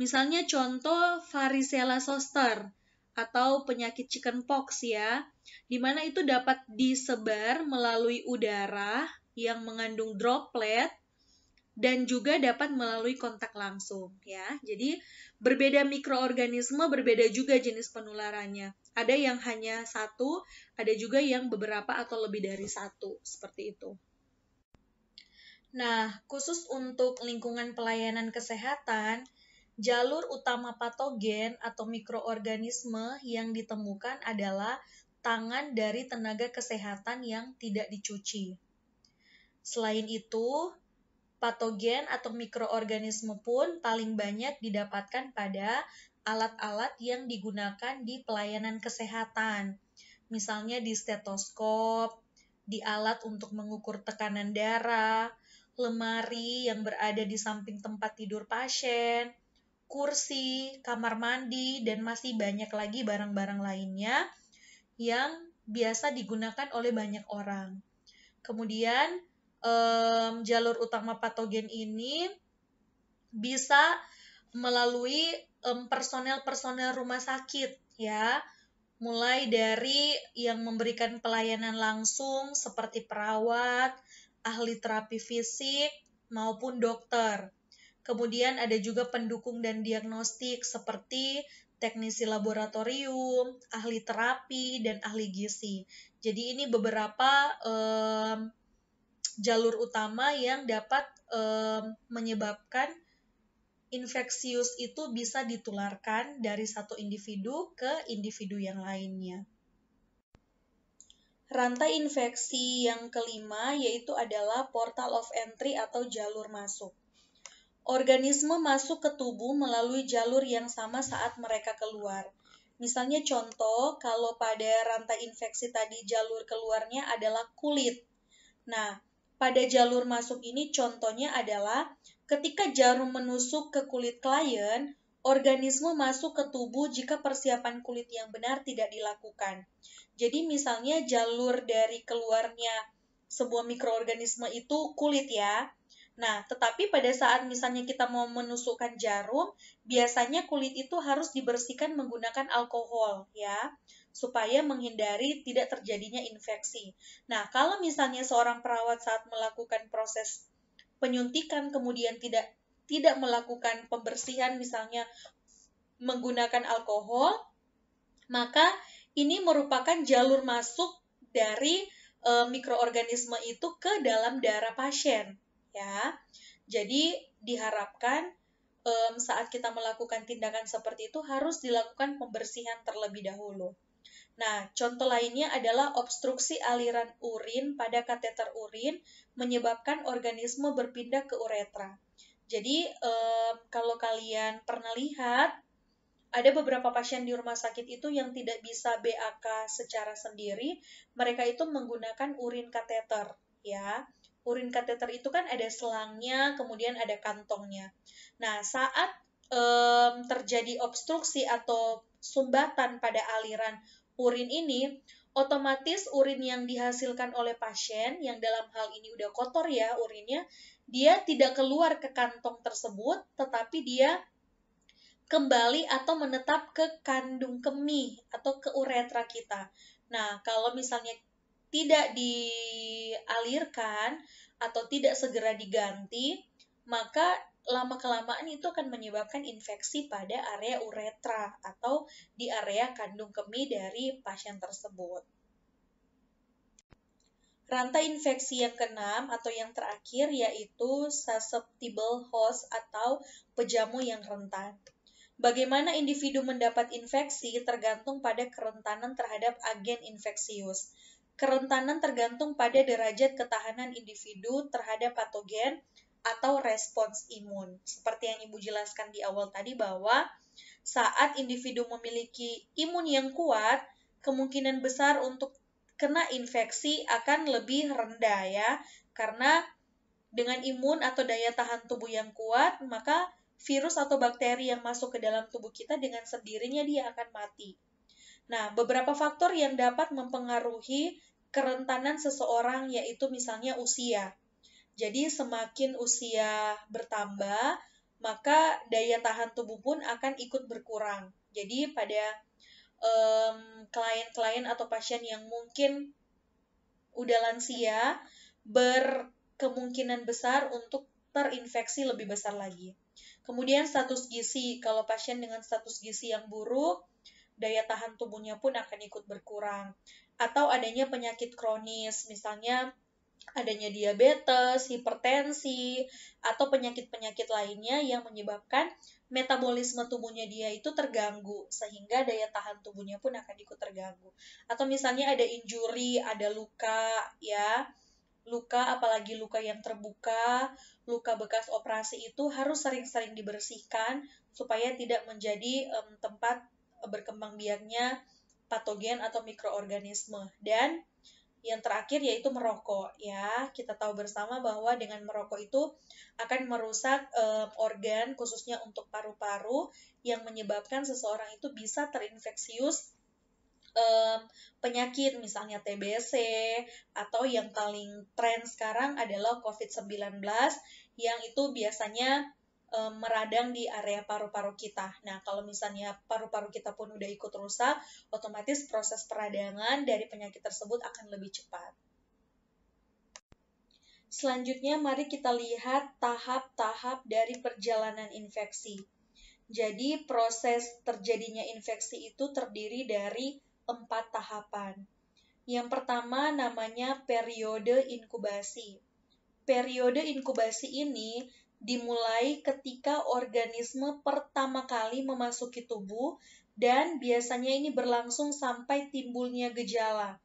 Misalnya contoh varicella zoster atau penyakit chickenpox ya, di mana itu dapat disebar melalui udara yang mengandung droplet dan juga dapat melalui kontak langsung ya. Jadi berbeda mikroorganisme, berbeda juga jenis penularannya. Ada yang hanya satu, ada juga yang beberapa atau lebih dari satu, seperti itu. Nah, khusus untuk lingkungan pelayanan kesehatan, jalur utama patogen atau mikroorganisme yang ditemukan adalah tangan dari tenaga kesehatan yang tidak dicuci. Selain itu, patogen atau mikroorganisme pun paling banyak didapatkan pada alat-alat yang digunakan di pelayanan kesehatan. Misalnya di stetoskop, di alat untuk mengukur tekanan darah, lemari yang berada di samping tempat tidur pasien, kursi, kamar mandi, dan masih banyak lagi barang-barang lainnya yang biasa digunakan oleh banyak orang. Kemudian jalur utama patogen ini bisa melalui personel-personel rumah sakit ya, mulai dari yang memberikan pelayanan langsung seperti perawat, ahli terapi fisik, maupun dokter. Kemudian ada juga pendukung dan diagnostik seperti teknisi laboratorium, ahli terapi, dan ahli gizi. Jadi ini beberapa jalur utama yang dapat menyebabkan infeksius itu bisa ditularkan dari satu individu ke individu yang lainnya. Rantai infeksi yang kelima yaitu adalah portal of entry atau jalur masuk. Organisme masuk ke tubuh melalui jalur yang sama saat mereka keluar. Misalnya contoh, kalau pada rantai infeksi tadi jalur keluarnya adalah kulit. Nah, pada jalur masuk ini contohnya adalah ketika jarum menusuk ke kulit klien, organisme masuk ke tubuh jika persiapan kulit yang benar tidak dilakukan. Jadi misalnya jalur dari keluarnya sebuah mikroorganisme itu kulit ya. Nah, tetapi pada saat misalnya kita mau menusukkan jarum, biasanya kulit itu harus dibersihkan menggunakan alkohol ya, supaya menghindari tidak terjadinya infeksi. Nah, kalau misalnya seorang perawat saat melakukan proses penyuntikan kemudian tidak melakukan pembersihan misalnya menggunakan alkohol, maka ini merupakan jalur masuk dari mikroorganisme itu ke dalam darah pasien ya. Jadi diharapkan saat kita melakukan tindakan seperti itu harus dilakukan pembersihan terlebih dahulu. Nah, contoh lainnya adalah obstruksi aliran urin pada kateter urin menyebabkan organisme berpindah ke uretra. Jadi, kalau kalian pernah lihat, ada beberapa pasien di rumah sakit itu yang tidak bisa BAK secara sendiri, mereka itu menggunakan urin kateter, ya. Urin kateter itu kan ada selangnya, kemudian ada kantongnya. Nah, saat terjadi obstruksi atau sumbatan pada aliran urin ini, otomatis urin yang dihasilkan oleh pasien, yang dalam hal ini udah kotor ya urinnya, dia tidak keluar ke kantong tersebut, tetapi dia kembali atau menetap ke kandung kemih atau ke uretra kita. Nah, kalau misalnya tidak dialirkan atau tidak segera diganti, maka lama-kelamaan itu akan menyebabkan infeksi pada area uretra atau di area kandung kemih dari pasien tersebut. Rantai infeksi yang keenam atau yang terakhir yaitu susceptible host atau pejamu yang rentan. Bagaimana individu mendapat infeksi tergantung pada kerentanan terhadap agen infeksius. Kerentanan tergantung pada derajat ketahanan individu terhadap patogen atau respons imun. Seperti yang Ibu jelaskan di awal tadi bahwa saat individu memiliki imun yang kuat, kemungkinan besar untuk kena infeksi akan lebih rendah ya. Karena dengan imun atau daya tahan tubuh yang kuat, maka virus atau bakteri yang masuk ke dalam tubuh kita dengan sendirinya dia akan mati. Nah, beberapa faktor yang dapat mempengaruhi kerentanan seseorang yaitu misalnya usia. Jadi semakin usia bertambah, maka daya tahan tubuh pun akan ikut berkurang. Jadi pada klien-klien atau pasien yang mungkin udah lansia, berkemungkinan besar untuk terinfeksi lebih besar lagi. Kemudian status gizi, kalau pasien dengan status gizi yang buruk, daya tahan tubuhnya pun akan ikut berkurang. Atau adanya penyakit kronis, misalnya adanya diabetes, hipertensi, atau penyakit-penyakit lainnya yang menyebabkan metabolisme tubuhnya dia itu terganggu, sehingga daya tahan tubuhnya pun akan ikut terganggu. Atau misalnya ada injury, ada luka, ya, luka apalagi luka yang terbuka, luka bekas operasi itu harus sering-sering dibersihkan supaya tidak menjadi tempat berkembang biaknya patogen atau mikroorganisme. Dan Yang terakhir yaitu merokok ya. Kita tahu bersama bahwa dengan merokok itu akan merusak organ khususnya untuk paru-paru yang menyebabkan seseorang itu bisa terinfeksius penyakit misalnya TBC atau yang paling tren sekarang adalah COVID-19 yang itu biasanya meradang di area paru-paru kita. Nah, kalau misalnya paru-paru kita pun udah ikut rusak, otomatis proses peradangan dari penyakit tersebut akan lebih cepat. Selanjutnya, mari kita lihat tahap-tahap dari perjalanan infeksi. Jadi, proses terjadinya infeksi itu terdiri dari 4 tahapan. Yang pertama namanya periode inkubasi. Periode inkubasi ini dimulai ketika organisme pertama kali memasuki tubuh dan biasanya ini berlangsung sampai timbulnya gejala.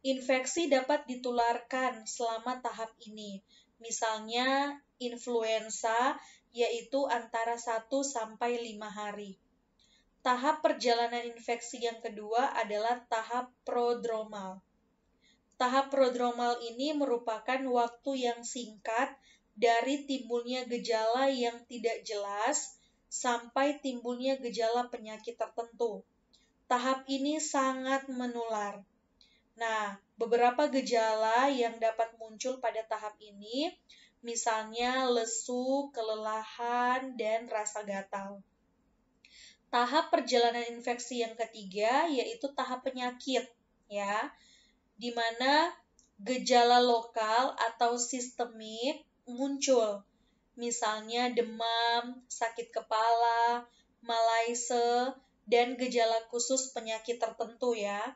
Infeksi dapat ditularkan selama tahap ini. Misalnya influenza yaitu antara 1 sampai 5 hari. Tahap perjalanan infeksi yang kedua adalah tahap prodromal. Tahap prodromal ini merupakan waktu yang singkat dari timbulnya gejala yang tidak jelas sampai timbulnya gejala penyakit tertentu. Tahap ini sangat menular. Nah, beberapa gejala yang dapat muncul pada tahap ini, misalnya lesu, kelelahan, dan rasa gatal. Tahap perjalanan infeksi yang ketiga yaitu tahap penyakit, ya, di mana gejala lokal atau sistemik muncul. Misalnya demam, sakit kepala, malaise, dan gejala khusus penyakit tertentu ya.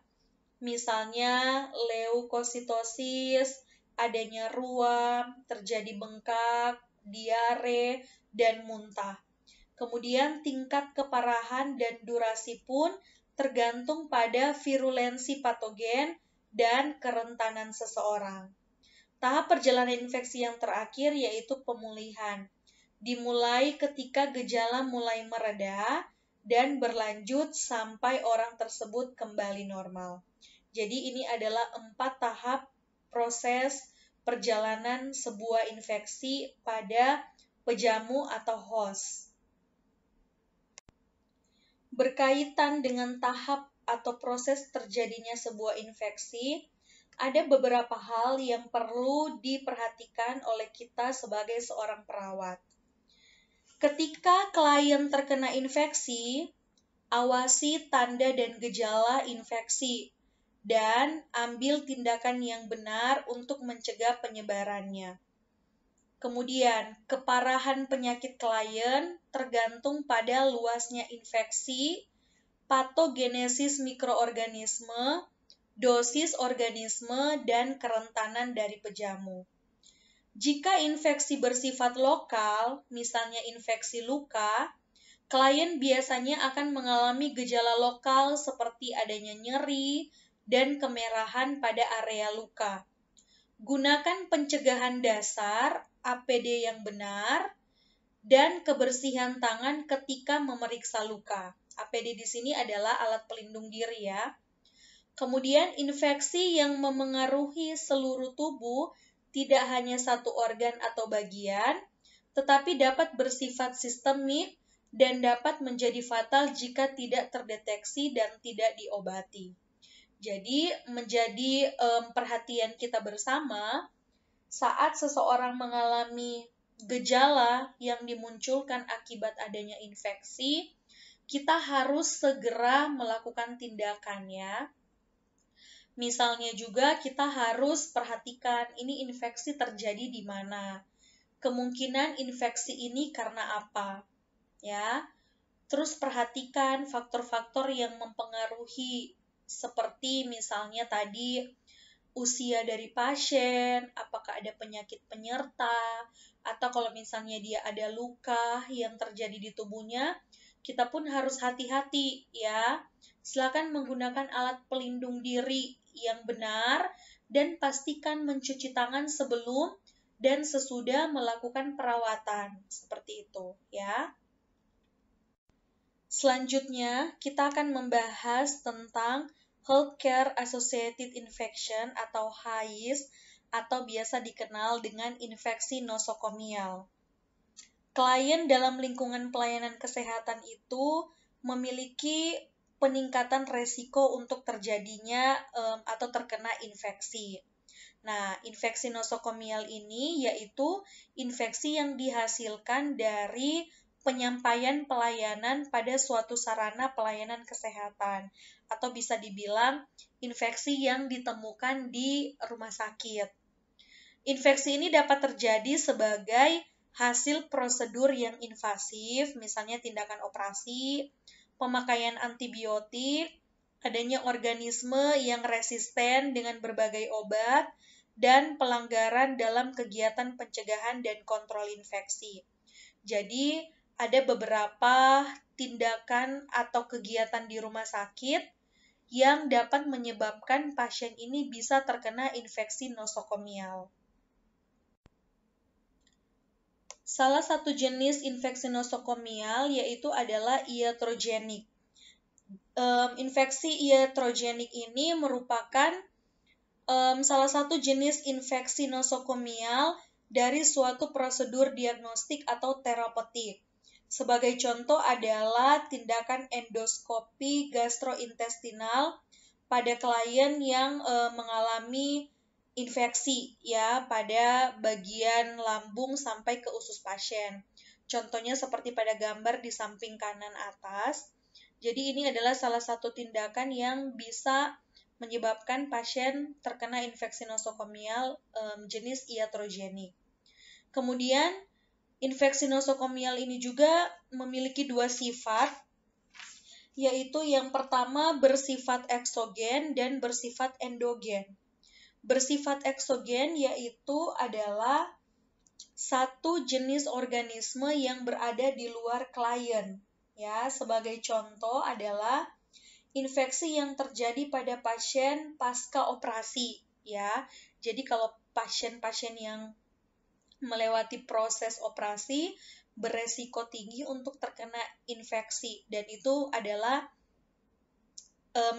Misalnya leukositosis, adanya ruam, terjadi bengkak, diare, dan muntah. Kemudian tingkat keparahan dan durasi pun tergantung pada virulensi patogen dan kerentanan seseorang. Tahap perjalanan infeksi yang terakhir yaitu pemulihan. Dimulai ketika gejala mulai mereda dan berlanjut sampai orang tersebut kembali normal. Jadi ini adalah 4 tahap proses perjalanan sebuah infeksi pada pejamu atau host. Berkaitan dengan tahap atau proses terjadinya sebuah infeksi, ada beberapa hal yang perlu diperhatikan oleh kita sebagai seorang perawat. Ketika klien terkena infeksi, awasi tanda dan gejala infeksi dan ambil tindakan yang benar untuk mencegah penyebarannya. Kemudian, keparahan penyakit klien tergantung pada luasnya infeksi, patogenesis mikroorganisme, dosis organisme, dan kerentanan dari pejamu. Jika infeksi bersifat lokal, misalnya infeksi luka, klien biasanya akan mengalami gejala lokal seperti adanya nyeri dan kemerahan pada area luka. Gunakan pencegahan dasar, APD yang benar, dan kebersihan tangan ketika memeriksa luka. APD di sini adalah alat pelindung diri ya. Kemudian infeksi yang memengaruhi seluruh tubuh tidak hanya satu organ atau bagian, tetapi dapat bersifat sistemik dan dapat menjadi fatal jika tidak terdeteksi dan tidak diobati. Jadi menjadi perhatian kita bersama saat seseorang mengalami gejala yang dimunculkan akibat adanya infeksi, kita harus segera melakukan tindakan ya. Misalnya juga kita harus perhatikan ini infeksi terjadi di mana. Kemungkinan infeksi ini karena apa? Ya. Terus perhatikan faktor-faktor yang mempengaruhi seperti misalnya tadi usia dari pasien, apakah ada penyakit penyerta, atau kalau misalnya dia ada luka yang terjadi di tubuhnya, kita pun harus hati-hati ya. Silakan menggunakan alat pelindung diri yang benar dan pastikan mencuci tangan sebelum dan sesudah melakukan perawatan. Seperti itu ya. Selanjutnya, kita akan membahas tentang Healthcare Associated Infection atau HAIS, atau biasa dikenal dengan infeksi nosokomial. Klien dalam lingkungan pelayanan kesehatan itu memiliki peningkatan resiko untuk terjadinya atau terkena infeksi. Nah, infeksi nosokomial ini yaitu infeksi yang dihasilkan dari penyampaian pelayanan pada suatu sarana pelayanan kesehatan, atau bisa dibilang infeksi yang ditemukan di rumah sakit. Infeksi ini dapat terjadi sebagai hasil prosedur yang invasif, misalnya tindakan operasi, pemakaian antibiotik, adanya organisme yang resisten dengan berbagai obat, dan pelanggaran dalam kegiatan pencegahan dan kontrol infeksi. Jadi, ada beberapa tindakan atau kegiatan di rumah sakit yang dapat menyebabkan pasien ini bisa terkena infeksi nosokomial. Salah satu jenis infeksi nosokomial yaitu adalah iatrogenik. Infeksi iatrogenik ini merupakan salah satu jenis infeksi nosokomial dari suatu prosedur diagnostik atau terapeutik. Sebagai contoh adalah tindakan endoskopi gastrointestinal pada klien yang mengalami infeksi ya pada bagian lambung sampai ke usus pasien. Contohnya seperti pada gambar di samping kanan atas. Jadi ini adalah salah satu tindakan yang bisa menyebabkan pasien terkena infeksi nosokomial jenis iatrogenik. Kemudian, infeksi nosokomial ini juga memiliki dua sifat, yaitu yang pertama bersifat eksogen dan bersifat endogen. Bersifat eksogen yaitu adalah satu jenis organisme yang berada di luar klien. Ya, sebagai contoh adalah infeksi yang terjadi pada pasien pasca operasi, ya. Jadi kalau pasien-pasien yang melewati proses operasi beresiko tinggi untuk terkena infeksi, dan itu adalah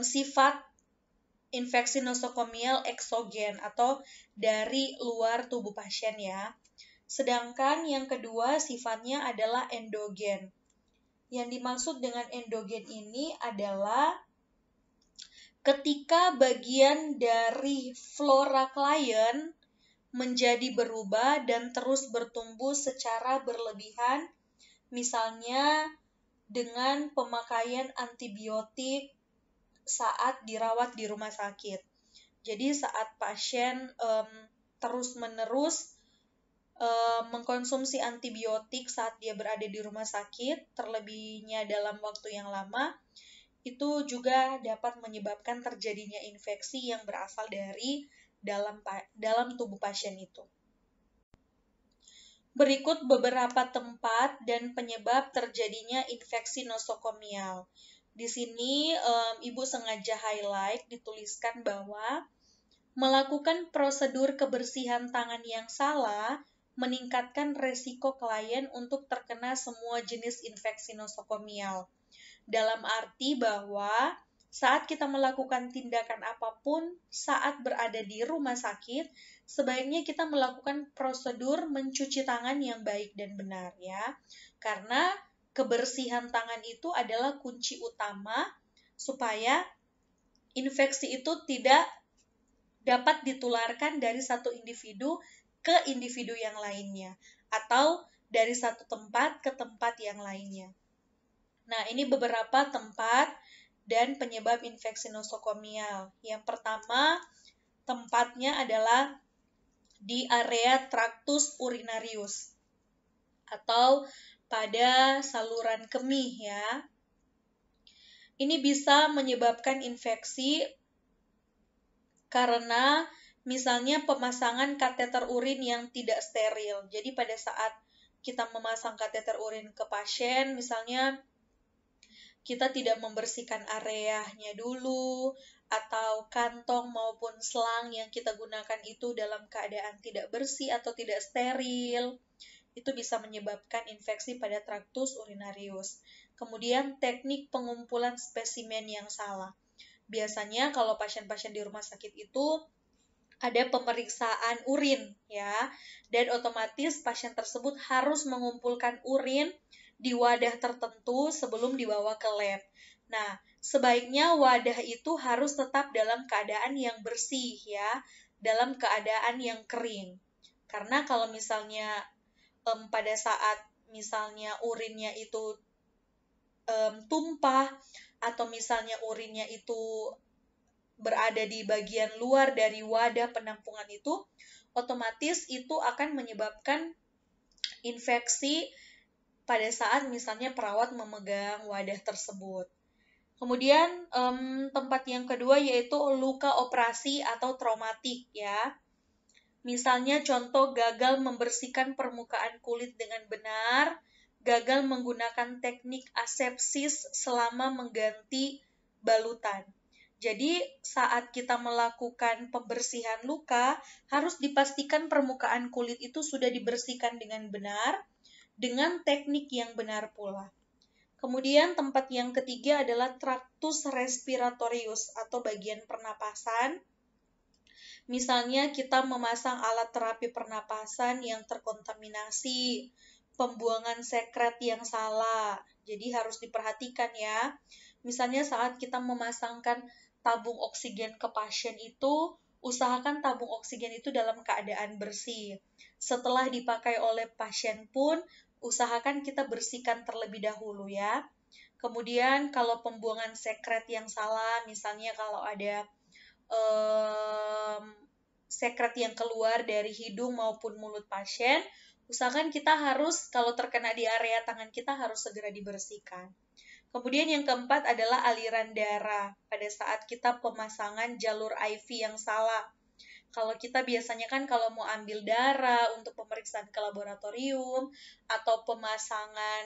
sifat infeksi nosokomial eksogen atau dari luar tubuh pasien ya. Sedangkan yang kedua sifatnya adalah endogen. Yang dimaksud dengan endogen ini adalah ketika bagian dari flora klien menjadi berubah dan terus bertumbuh secara berlebihan, misalnya dengan pemakaian antibiotik saat dirawat di rumah sakit. Jadi saat pasien terus-menerus mengkonsumsi antibiotik saat dia berada di rumah sakit, terlebihnya dalam waktu yang lama, itu juga dapat menyebabkan terjadinya infeksi yang berasal dari dalam tubuh pasien itu. Berikut beberapa tempat dan penyebab terjadinya infeksi nosokomial. Di sini Ibu sengaja highlight, dituliskan bahwa melakukan prosedur kebersihan tangan yang salah meningkatkan resiko klien untuk terkena semua jenis infeksi nosokomial. Dalam arti bahwa saat kita melakukan tindakan apapun saat berada di rumah sakit, sebaiknya kita melakukan prosedur mencuci tangan yang baik dan benar ya. Karena kebersihan tangan itu adalah kunci utama supaya infeksi itu tidak dapat ditularkan dari satu individu ke individu yang lainnya atau dari satu tempat ke tempat yang lainnya. Nah, ini beberapa tempat dan penyebab infeksi nosokomial. Yang pertama, tempatnya adalah di area tractus urinarius atau pada saluran kemih ya. Ini bisa menyebabkan infeksi karena misalnya pemasangan kateter urin yang tidak steril. Jadi pada saat kita memasang kateter urin ke pasien, misalnya kita tidak membersihkan areanya dulu, atau kantong maupun selang yang kita gunakan itu dalam keadaan tidak bersih atau tidak steril, itu bisa menyebabkan infeksi pada tractus urinarius. Kemudian teknik pengumpulan spesimen yang salah. Biasanya kalau pasien-pasien di rumah sakit itu ada pemeriksaan urin ya, dan otomatis pasien tersebut harus mengumpulkan urin di wadah tertentu sebelum dibawa ke lab. Nah, sebaiknya wadah itu harus tetap dalam keadaan yang bersih ya, dalam keadaan yang kering. Karena kalau misalnya pada saat misalnya urinnya itu tumpah atau misalnya urinnya itu berada di bagian luar dari wadah penampungan itu, otomatis itu akan menyebabkan infeksi pada saat misalnya perawat memegang wadah tersebut. Kemudian tempat yang kedua yaitu luka operasi atau traumatik ya. Misalnya contoh gagal membersihkan permukaan kulit dengan benar, gagal menggunakan teknik asepsis selama mengganti balutan. Jadi saat kita melakukan pembersihan luka, harus dipastikan permukaan kulit itu sudah dibersihkan dengan benar, dengan teknik yang benar pula. Kemudian tempat yang ketiga adalah traktus respiratorius atau bagian pernapasan. Misalnya kita memasang alat terapi pernapasan yang terkontaminasi, pembuangan sekret yang salah. Jadi harus diperhatikan ya. Misalnya saat kita memasangkan tabung oksigen ke pasien itu, usahakan tabung oksigen itu dalam keadaan bersih. Setelah dipakai oleh pasien pun, usahakan kita bersihkan terlebih dahulu ya. Kemudian kalau pembuangan sekret yang salah, misalnya kalau ada sekret yang keluar dari hidung maupun mulut pasien, usahakan kita harus, kalau terkena di area tangan kita, harus segera dibersihkan. Kemudian yang keempat adalah aliran darah pada saat kita pemasangan jalur IV yang salah. Kalau kita biasanya kan kalau mau ambil darah untuk pemeriksaan ke laboratorium atau pemasangan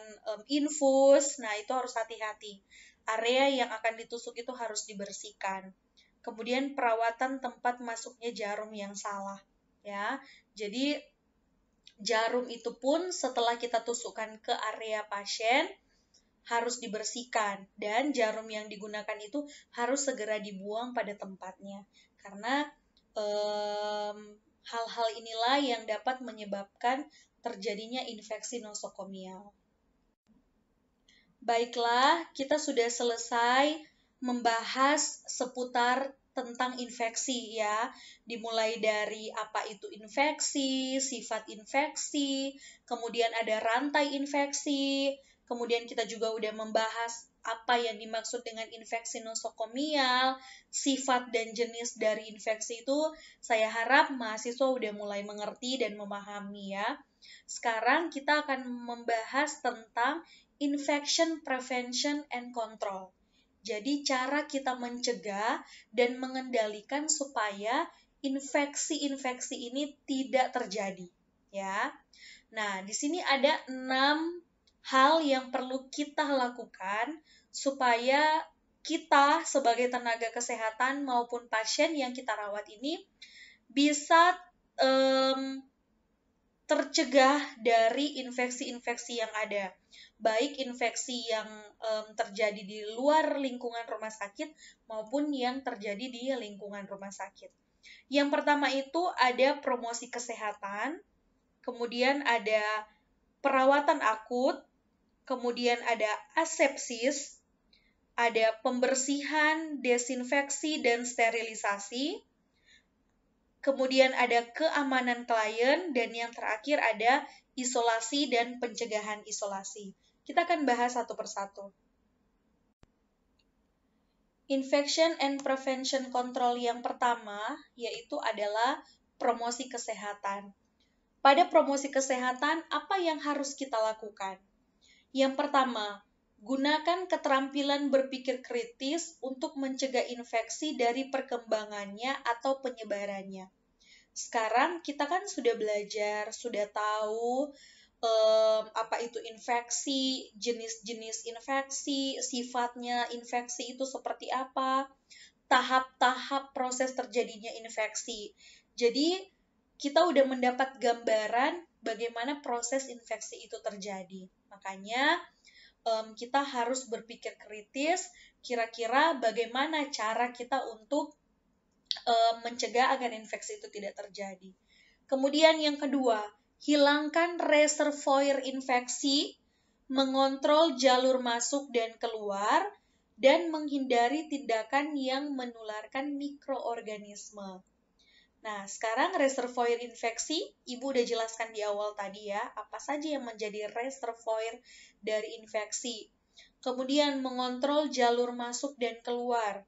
infus, nah itu harus hati-hati. Area yang akan ditusuk itu harus dibersihkan. Kemudian perawatan tempat masuknya jarum yang salah, ya. Jadi jarum itu pun setelah kita tusukkan ke area pasien harus dibersihkan dan jarum yang digunakan itu harus segera dibuang pada tempatnya karena hal-hal inilah yang dapat menyebabkan terjadinya infeksi nosokomial. Baiklah, kita sudah selesai membahas seputar tentang infeksi ya, dimulai dari apa itu infeksi, sifat infeksi, kemudian ada rantai infeksi, kemudian kita juga udah membahas apa yang dimaksud dengan infeksi nosokomial, sifat dan jenis dari infeksi itu, saya harap mahasiswa udah mulai mengerti dan memahami ya. Sekarang kita akan membahas tentang infection prevention and control. Jadi cara kita mencegah dan mengendalikan supaya infeksi-infeksi ini tidak terjadi, ya. Nah, di sini ada 6 hal yang perlu kita lakukan supaya kita sebagai tenaga kesehatan maupun pasien yang kita rawat ini bisa tercegah dari infeksi-infeksi yang ada, baik infeksi yang terjadi di luar lingkungan rumah sakit maupun yang terjadi di lingkungan rumah sakit. Yang pertama itu ada promosi kesehatan, kemudian ada perawatan akut, kemudian ada asepsis, ada pembersihan, desinfeksi, dan sterilisasi, kemudian ada keamanan klien, dan yang terakhir ada isolasi dan pencegahan isolasi. Kita akan bahas satu persatu. Infection and Prevention Control yang pertama, yaitu adalah promosi kesehatan. Pada promosi kesehatan, apa yang harus kita lakukan? Yang pertama, gunakan keterampilan berpikir kritis untuk mencegah infeksi dari perkembangannya atau penyebarannya. Sekarang kita kan sudah belajar, sudah tahu apa itu infeksi, jenis-jenis infeksi, sifatnya infeksi itu seperti apa, tahap-tahap proses terjadinya infeksi. Jadi kita udah mendapat gambaran bagaimana proses infeksi itu terjadi. Makanya kita harus berpikir kritis kira-kira bagaimana cara kita untuk mencegah agar infeksi itu tidak terjadi. Kemudian yang kedua, hilangkan reservoir infeksi, mengontrol jalur masuk dan keluar, dan menghindari tindakan yang menularkan mikroorganisme. Nah, sekarang reservoir infeksi, Ibu udah jelaskan di awal tadi ya, apa saja yang menjadi reservoir dari infeksi. Kemudian mengontrol jalur masuk dan keluar,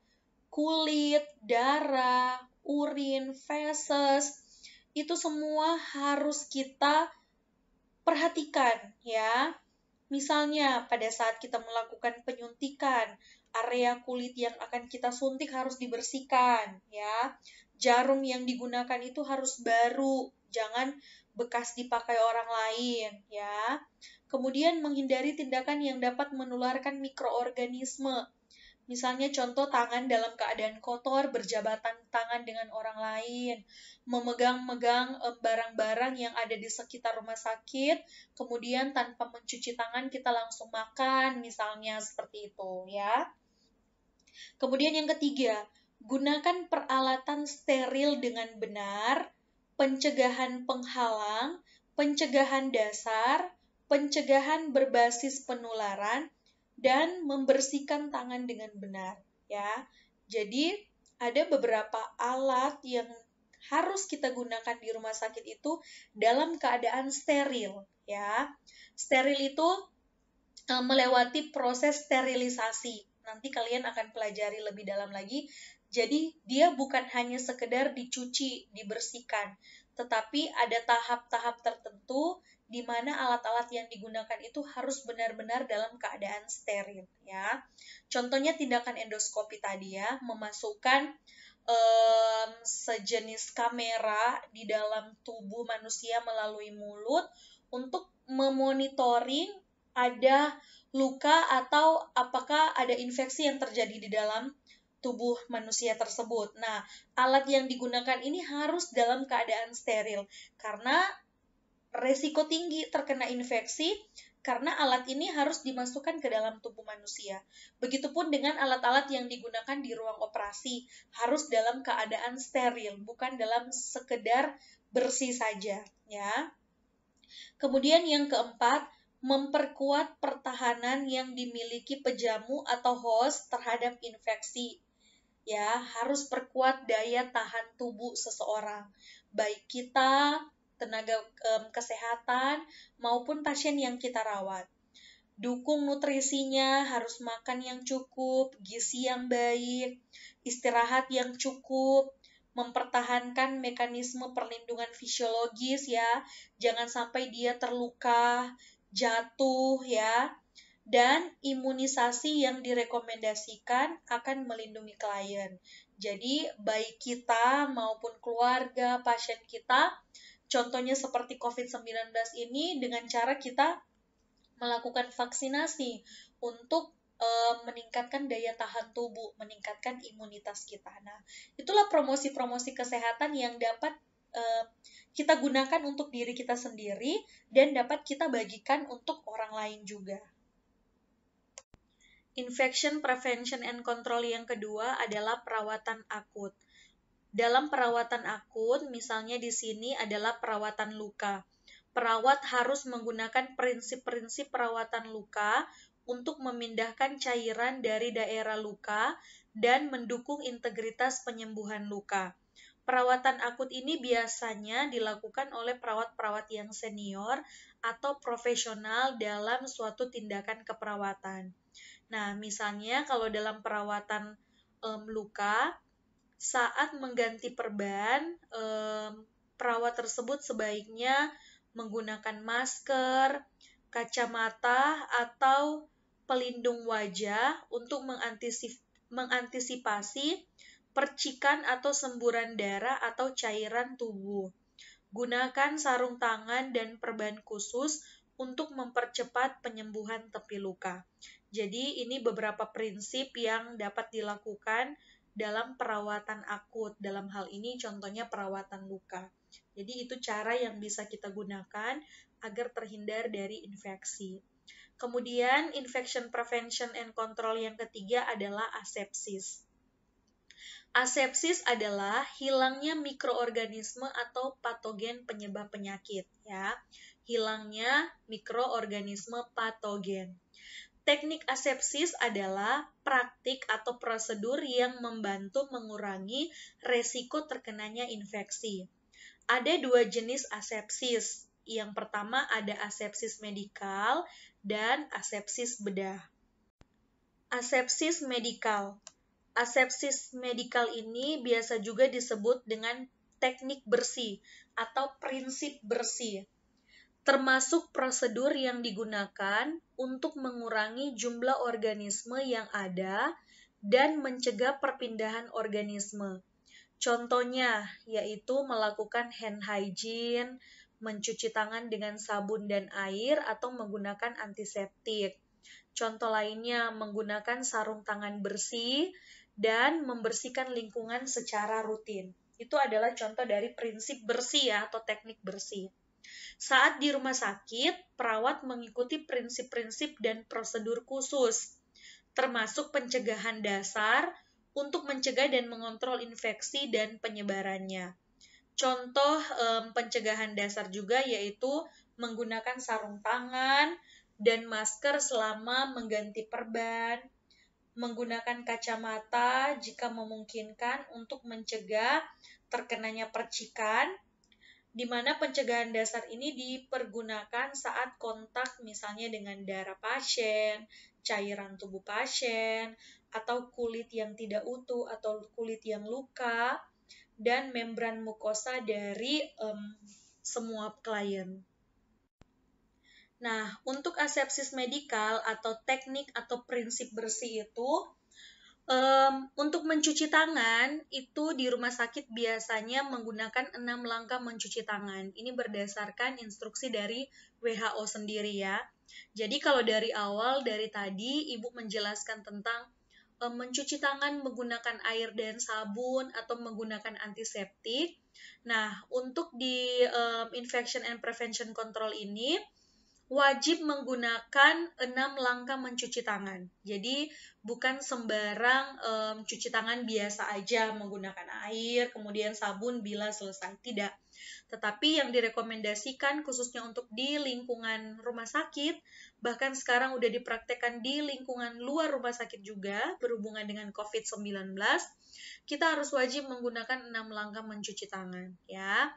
kulit, darah, urin, feses, itu semua harus kita perhatikan ya. Misalnya pada saat kita melakukan penyuntikan, area kulit yang akan kita suntik harus dibersihkan ya. Jarum yang digunakan itu harus baru, jangan bekas dipakai orang lain ya. Kemudian menghindari tindakan yang dapat menularkan mikroorganisme. Misalnya contoh tangan dalam keadaan kotor, berjabatan tangan dengan orang lain, memegang-megang barang-barang yang ada di sekitar rumah sakit, kemudian tanpa mencuci tangan kita langsung makan, misalnya seperti itu ya. Kemudian yang ketiga, gunakan peralatan steril dengan benar, pencegahan penghalang, pencegahan dasar, pencegahan berbasis penularan, dan membersihkan tangan dengan benar ya. Jadi ada beberapa alat yang harus kita gunakan di rumah sakit itu dalam keadaan steril ya. Steril itu melewati proses sterilisasi. Nanti kalian akan pelajari lebih dalam lagi. Jadi dia bukan hanya sekedar dicuci, dibersihkan, tetapi ada tahap-tahap tertentu di mana alat-alat yang digunakan itu harus benar-benar dalam keadaan steril ya. Contohnya tindakan endoskopi tadi ya, memasukkan sejenis kamera di dalam tubuh manusia melalui mulut untuk memonitoring ada luka atau apakah ada infeksi yang terjadi di dalam tubuh manusia tersebut. Nah, alat yang digunakan ini harus dalam keadaan steril karena resiko tinggi terkena infeksi karena alat ini harus dimasukkan ke dalam tubuh manusia. Begitupun dengan alat-alat yang digunakan di ruang operasi, harus dalam keadaan steril, bukan dalam sekedar bersih saja, ya. Kemudian yang keempat, memperkuat pertahanan yang dimiliki pejamu atau host terhadap infeksi. Ya, harus perkuat daya tahan tubuh seseorang, baik kita, tenaga kesehatan, maupun pasien yang kita rawat. Dukung nutrisinya, harus makan yang cukup, gizi yang baik, istirahat yang cukup, mempertahankan mekanisme perlindungan fisiologis ya, jangan sampai dia terluka, jatuh ya, dan imunisasi yang direkomendasikan akan melindungi klien. Jadi baik kita maupun keluarga pasien kita, contohnya seperti COVID-19 ini dengan cara kita melakukan vaksinasi untuk meningkatkan daya tahan tubuh, meningkatkan imunitas kita. Nah, itulah promosi-promosi kesehatan yang dapat kita gunakan untuk diri kita sendiri dan dapat kita bagikan untuk orang lain juga. Infection prevention and control yang kedua adalah perawatan akut. Dalam perawatan akut, misalnya di sini adalah perawatan luka. Perawat harus menggunakan prinsip-prinsip perawatan luka untuk memindahkan cairan dari daerah luka dan mendukung integritas penyembuhan luka. Perawatan akut ini biasanya dilakukan oleh perawat-perawat yang senior atau profesional dalam suatu tindakan keperawatan. Nah, misalnya kalau dalam perawatan luka, saat mengganti perban, perawat tersebut sebaiknya menggunakan masker, kacamata, atau pelindung wajah untuk mengantisipasi percikan atau semburan darah atau cairan tubuh. Gunakan sarung tangan dan perban khusus untuk mempercepat penyembuhan tepi luka. Jadi ini beberapa prinsip yang dapat dilakukan dalam perawatan akut. Dalam hal ini contohnya perawatan luka. Jadi itu cara yang bisa kita gunakan agar terhindar dari infeksi. Kemudian infection prevention and control yang ketiga adalah asepsis. Asepsis adalah hilangnya mikroorganisme atau patogen penyebab penyakit, ya. Hilangnya mikroorganisme patogen. Teknik asepsis adalah praktik atau prosedur yang membantu mengurangi resiko terkenanya infeksi. Ada dua jenis asepsis. Yang pertama ada asepsis medikal dan asepsis bedah. Asepsis medikal. Asepsis medikal ini biasa juga disebut dengan teknik bersih atau prinsip bersih, termasuk prosedur yang digunakan untuk mengurangi jumlah organisme yang ada dan mencegah perpindahan organisme. Contohnya yaitu melakukan hand hygiene, mencuci tangan dengan sabun dan air atau menggunakan antiseptik. Contoh lainnya menggunakan sarung tangan bersih dan membersihkan lingkungan secara rutin. Itu adalah contoh dari prinsip bersih ya atau teknik bersih. Saat di rumah sakit, perawat mengikuti prinsip-prinsip dan prosedur khusus, termasuk pencegahan dasar untuk mencegah dan mengontrol infeksi dan penyebarannya. Contoh pencegahan dasar juga yaitu menggunakan sarung tangan dan masker selama mengganti perban, menggunakan kacamata jika memungkinkan untuk mencegah terkenanya percikan, di mana pencegahan dasar ini dipergunakan saat kontak misalnya dengan darah pasien, cairan tubuh pasien, atau kulit yang tidak utuh atau kulit yang luka, dan membran mukosa dari semua klien. Nah, untuk asepsis medikal atau teknik atau prinsip bersih itu, untuk mencuci tangan, itu di rumah sakit biasanya menggunakan 6 langkah mencuci tangan. Ini berdasarkan instruksi dari WHO sendiri ya. Jadi kalau dari awal, dari tadi, Ibu menjelaskan tentang mencuci tangan menggunakan air dan sabun atau menggunakan antiseptik. Nah, untuk di infection and prevention control ini, wajib menggunakan 6 langkah mencuci tangan. Jadi bukan sembarang cuci tangan biasa aja menggunakan air, kemudian sabun bila selesai. Tidak. Tetapi yang direkomendasikan khususnya untuk di lingkungan rumah sakit, bahkan sekarang udah dipraktekkan di lingkungan luar rumah sakit juga berhubungan dengan COVID-19, kita harus wajib menggunakan 6 langkah mencuci tangan ya.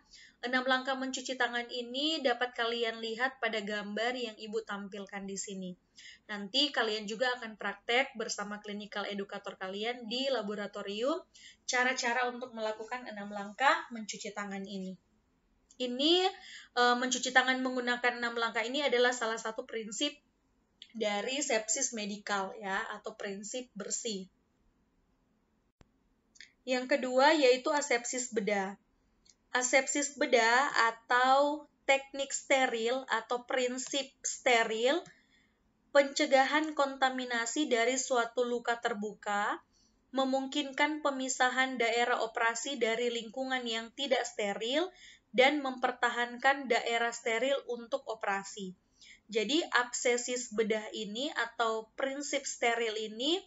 6 langkah mencuci tangan ini dapat kalian lihat pada gambar yang Ibu tampilkan di sini. Nanti kalian juga akan praktek bersama clinical educator kalian di laboratorium cara-cara untuk melakukan 6 langkah mencuci tangan ini. Ini mencuci tangan menggunakan 6 langkah ini adalah salah satu prinsip dari sepsis medikal ya atau prinsip bersih. Yang kedua yaitu asepsis bedah. Asepsis bedah atau teknik steril atau prinsip steril, pencegahan kontaminasi dari suatu luka terbuka, memungkinkan pemisahan daerah operasi dari lingkungan yang tidak steril, dan mempertahankan daerah steril untuk operasi. Jadi absesis bedah ini atau prinsip steril ini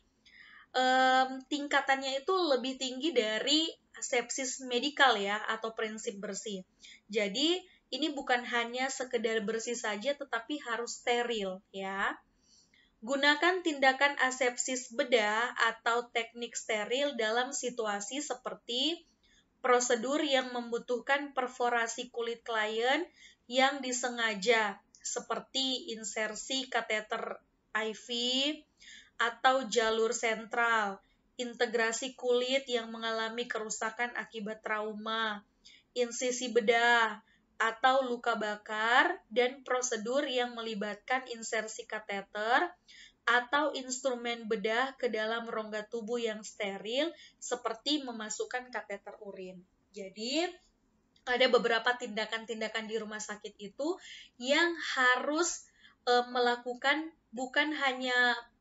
tingkatannya itu lebih tinggi dari asepsis medikal ya atau prinsip bersih. Jadi ini bukan hanya sekedar bersih saja tetapi harus steril ya. Gunakan tindakan asepsis bedah atau teknik steril dalam situasi seperti prosedur yang membutuhkan perforasi kulit klien yang disengaja seperti insersi kateter IV atau jalur sentral, integrasi kulit yang mengalami kerusakan akibat trauma, insisi bedah, atau luka bakar, dan prosedur yang melibatkan insersi kateter atau instrumen bedah ke dalam rongga tubuh yang steril seperti memasukkan kateter urin. Jadi, ada beberapa tindakan-tindakan di rumah sakit itu yang harus melakukan bukan hanya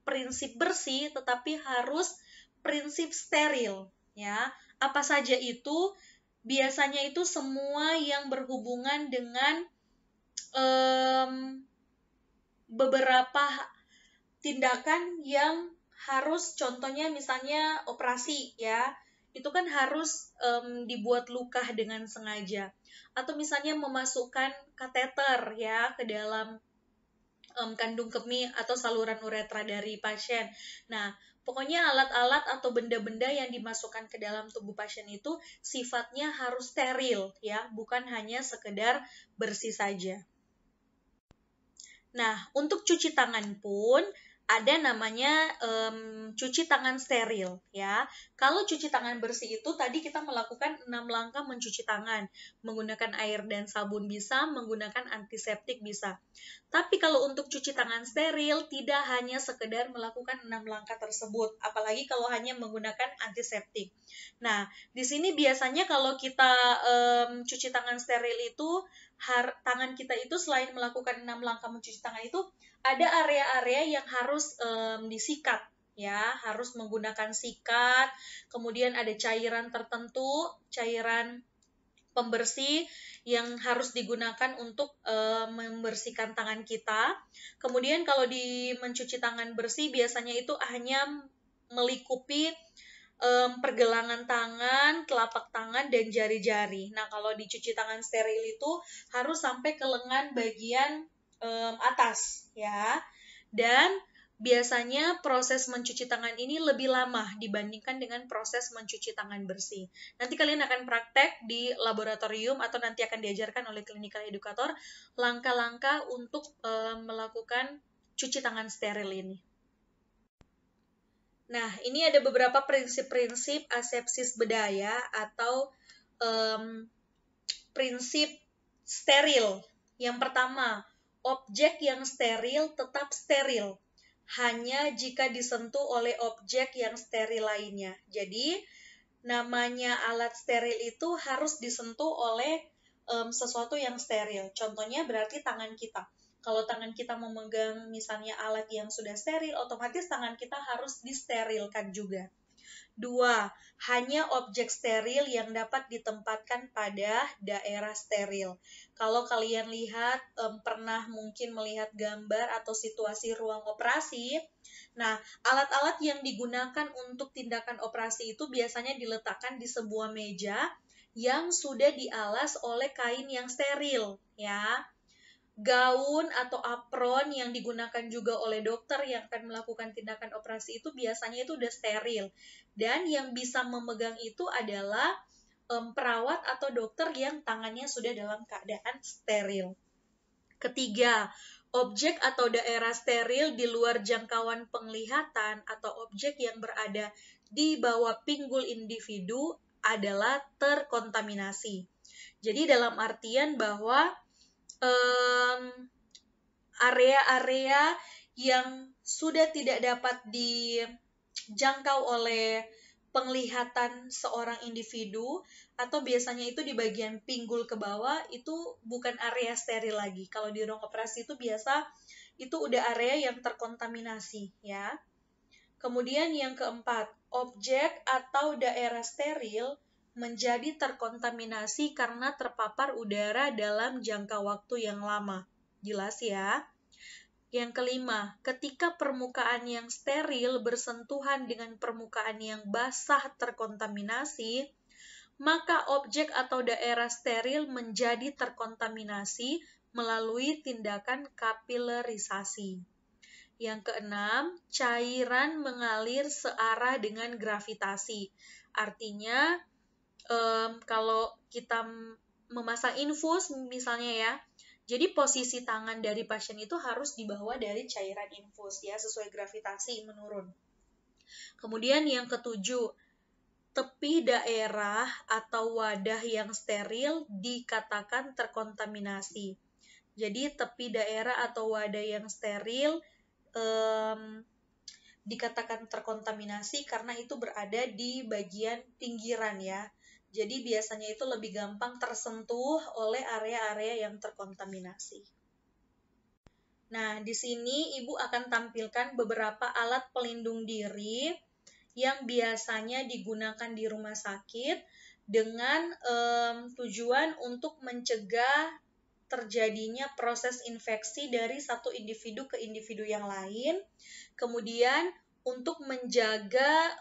prinsip bersih tetapi harus prinsip steril ya. Apa saja itu? Biasanya itu semua yang berhubungan dengan beberapa tindakan yang harus, contohnya misalnya operasi ya, itu kan harus dibuat luka dengan sengaja, atau misalnya memasukkan kateter ya ke dalam kandung kemih atau saluran uretra dari pasien. Nah, pokoknya alat-alat atau benda-benda yang dimasukkan ke dalam tubuh pasien itu sifatnya harus steril ya, bukan hanya sekedar bersih saja. Nah, untuk cuci tangan pun ada namanya cuci tangan steril ya. Kalau cuci tangan bersih itu tadi kita melakukan 6 langkah mencuci tangan, menggunakan air dan sabun bisa, menggunakan antiseptik bisa. Tapi kalau untuk cuci tangan steril tidak hanya sekedar melakukan 6 langkah tersebut, apalagi kalau hanya menggunakan antiseptik. Nah, di sini biasanya kalau kita cuci tangan steril itu tangan kita itu selain melakukan 6 langkah mencuci tangan itu ada area-area yang harus disikat ya, harus menggunakan sikat, kemudian ada cairan tertentu, cairan pembersih yang harus digunakan untuk membersihkan tangan kita. Kemudian kalau mencuci tangan bersih biasanya itu hanya melikupi pergelangan tangan, telapak tangan, dan jari-jari. Nah, kalau dicuci tangan steril itu harus sampai ke lengan bagian atas, ya. Dan biasanya proses mencuci tangan ini lebih lama dibandingkan dengan proses mencuci tangan bersih. Nanti kalian akan praktek di laboratorium atau nanti akan diajarkan oleh clinical educator langkah-langkah untuk melakukan cuci tangan steril ini. Nah, ini ada beberapa prinsip-prinsip asepsis bedaya atau prinsip steril. Yang pertama, objek yang steril tetap steril, hanya jika disentuh oleh objek yang steril lainnya. Jadi, namanya alat steril itu harus disentuh oleh sesuatu yang steril. Contohnya berarti tangan kita. Kalau tangan kita memegang misalnya alat yang sudah steril, otomatis tangan kita harus disterilkan juga. 2. Hanya objek steril yang dapat ditempatkan pada daerah steril. Kalau kalian lihat, pernah mungkin melihat gambar atau situasi ruang operasi, nah, alat-alat yang digunakan untuk tindakan operasi itu biasanya diletakkan di sebuah meja yang sudah dialas oleh kain yang steril, ya. Gaun atau apron yang digunakan juga oleh dokter yang akan melakukan tindakan operasi itu biasanya itu udah steril. Dan yang bisa memegang itu adalah perawat atau dokter yang tangannya sudah dalam keadaan steril. Ketiga, objek atau daerah steril di luar jangkauan penglihatan atau objek yang berada di bawah pinggul individu adalah terkontaminasi. Jadi dalam artian bahwa area-area yang sudah tidak dapat dijangkau oleh penglihatan seorang individu atau biasanya itu di bagian pinggul ke bawah itu bukan area steril lagi. Kalau di ruang operasi itu biasa itu udah area yang terkontaminasi ya. Kemudian yang keempat, objek atau daerah steril menjadi terkontaminasi karena terpapar udara dalam jangka waktu yang lama. Jelas ya? Yang kelima, ketika permukaan yang steril bersentuhan dengan permukaan yang basah terkontaminasi, maka objek atau daerah steril menjadi terkontaminasi melalui tindakan kapilerisasi. Yang keenam, cairan mengalir searah dengan gravitasi. Artinya, kalau kita memasang infus misalnya ya, jadi posisi tangan dari pasien itu harus dibawa dari cairan infus ya, sesuai gravitasi menurun. Kemudian yang ketujuh, tepi daerah atau wadah yang steril dikatakan terkontaminasi. Jadi tepi daerah atau wadah yang steril dikatakan terkontaminasi karena itu berada di bagian pinggiran ya. Jadi biasanya itu lebih gampang tersentuh oleh area-area yang terkontaminasi. Nah, di sini Ibu akan tampilkan beberapa alat pelindung diri yang biasanya digunakan di rumah sakit dengan tujuan untuk mencegah terjadinya proses infeksi dari satu individu ke individu yang lain. Kemudian untuk menjaga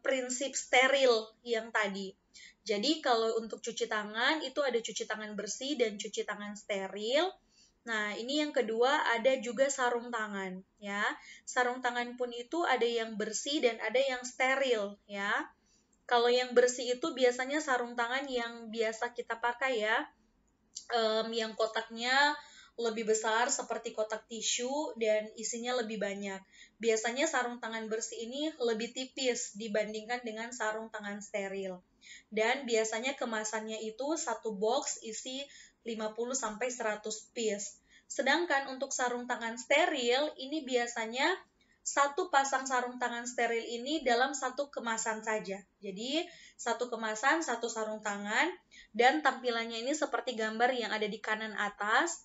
prinsip steril yang tadi. Jadi kalau untuk cuci tangan itu ada cuci tangan bersih dan cuci tangan steril. Nah, ini yang kedua ada juga sarung tangan ya. Sarung tangan pun itu ada yang bersih dan ada yang steril ya. Kalau yang bersih itu biasanya sarung tangan yang biasa kita pakai ya. Yang kotaknya lebih besar seperti kotak tisu dan isinya lebih banyak. Biasanya sarung tangan bersih ini lebih tipis dibandingkan dengan sarung tangan steril. Dan biasanya kemasannya itu satu box isi 50-100 piece. Sedangkan untuk sarung tangan steril ini biasanya satu pasang sarung tangan steril ini dalam satu kemasan saja. Jadi satu kemasan, satu sarung tangan, dan tampilannya ini seperti gambar yang ada di kanan atas.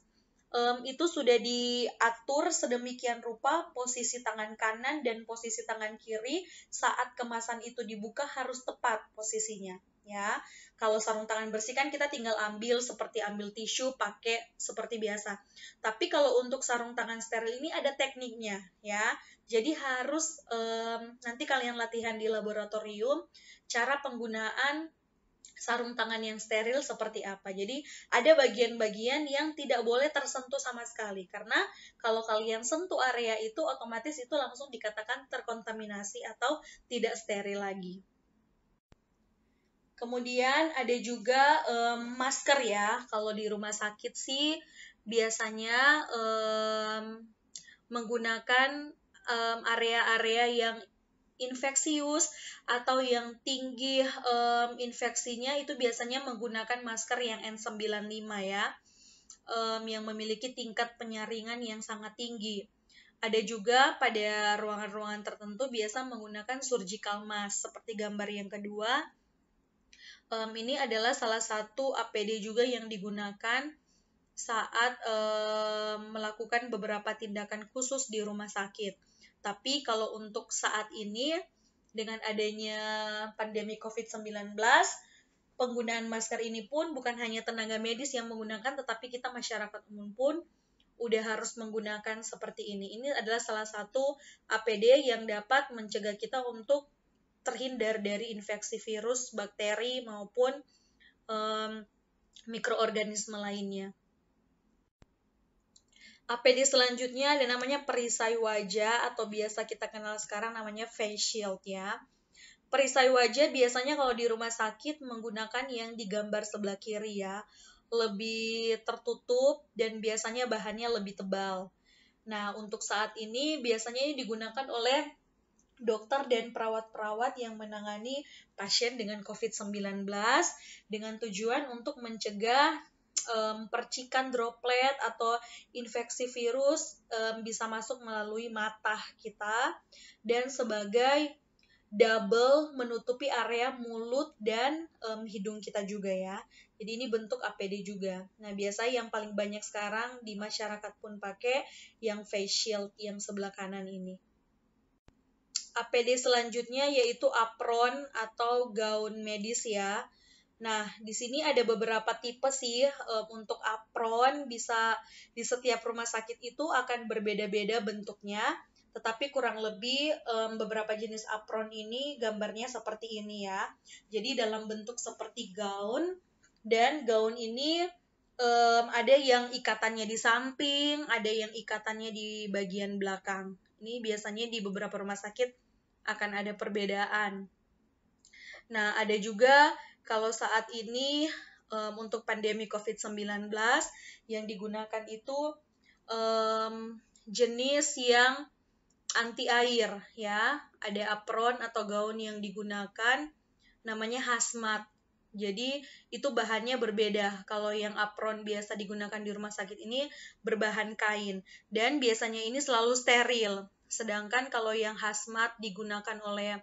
Itu sudah diatur sedemikian rupa posisi tangan kanan dan posisi tangan kiri saat kemasan itu dibuka harus tepat posisinya ya. Kalau sarung tangan bersih kan kita tinggal ambil seperti ambil tisu pakai seperti biasa. Tapi kalau untuk sarung tangan steril ini ada tekniknya ya. Jadi harus nanti kalian latihan di laboratorium cara penggunaan sarung tangan yang steril seperti apa. Jadi ada bagian-bagian yang tidak boleh tersentuh sama sekali. Karena kalau kalian sentuh area itu otomatis itu langsung dikatakan terkontaminasi atau tidak steril lagi. Kemudian ada juga masker ya. Kalau di rumah sakit sih biasanya menggunakan area-area yang infeksius atau yang tinggi infeksinya itu biasanya menggunakan masker yang N95 ya, yang memiliki tingkat penyaringan yang sangat tinggi. Ada juga pada ruangan-ruangan tertentu biasa menggunakan surgical mask seperti gambar yang kedua. Ini adalah salah satu APD juga yang digunakan saat melakukan beberapa tindakan khusus di rumah sakit. Tapi kalau untuk saat ini, dengan adanya pandemi COVID-19, penggunaan masker ini pun bukan hanya tenaga medis yang menggunakan, tetapi kita masyarakat umum pun udah harus menggunakan seperti ini. Ini adalah salah satu APD yang dapat mencegah kita untuk terhindar dari infeksi virus, bakteri, maupun mikroorganisme lainnya. APD selanjutnya ada namanya perisai wajah atau biasa kita kenal sekarang namanya face shield ya. Perisai wajah biasanya kalau di rumah sakit menggunakan yang digambar sebelah kiri ya. Lebih tertutup dan biasanya bahannya lebih tebal. Nah, untuk saat ini biasanya ini digunakan oleh dokter dan perawat-perawat yang menangani pasien dengan COVID-19 dengan tujuan untuk mencegah percikan droplet atau infeksi virus bisa masuk melalui mata kita dan sebagai double menutupi area mulut dan hidung kita juga ya. Jadi ini bentuk APD juga. Nah, biasa yang paling banyak sekarang di masyarakat pun pakai yang face shield yang sebelah kanan ini. APD selanjutnya yaitu apron atau gaun medis ya. Nah, di sini ada beberapa tipe sih untuk apron, bisa di setiap rumah sakit itu akan berbeda-beda bentuknya, tetapi kurang lebih beberapa jenis apron ini gambarnya seperti ini ya. Jadi dalam bentuk seperti gaun, dan gaun ini ada yang ikatannya di samping, ada yang ikatannya di bagian belakang. Ini biasanya di beberapa rumah sakit akan ada perbedaan. Nah, ada juga kalau saat ini untuk pandemi COVID-19 yang digunakan itu jenis yang anti air ya. Ada apron atau gaun yang digunakan namanya hazmat. Jadi itu bahannya berbeda. Kalau yang apron biasa digunakan di rumah sakit ini berbahan kain dan biasanya ini selalu steril. Sedangkan kalau yang hazmat digunakan oleh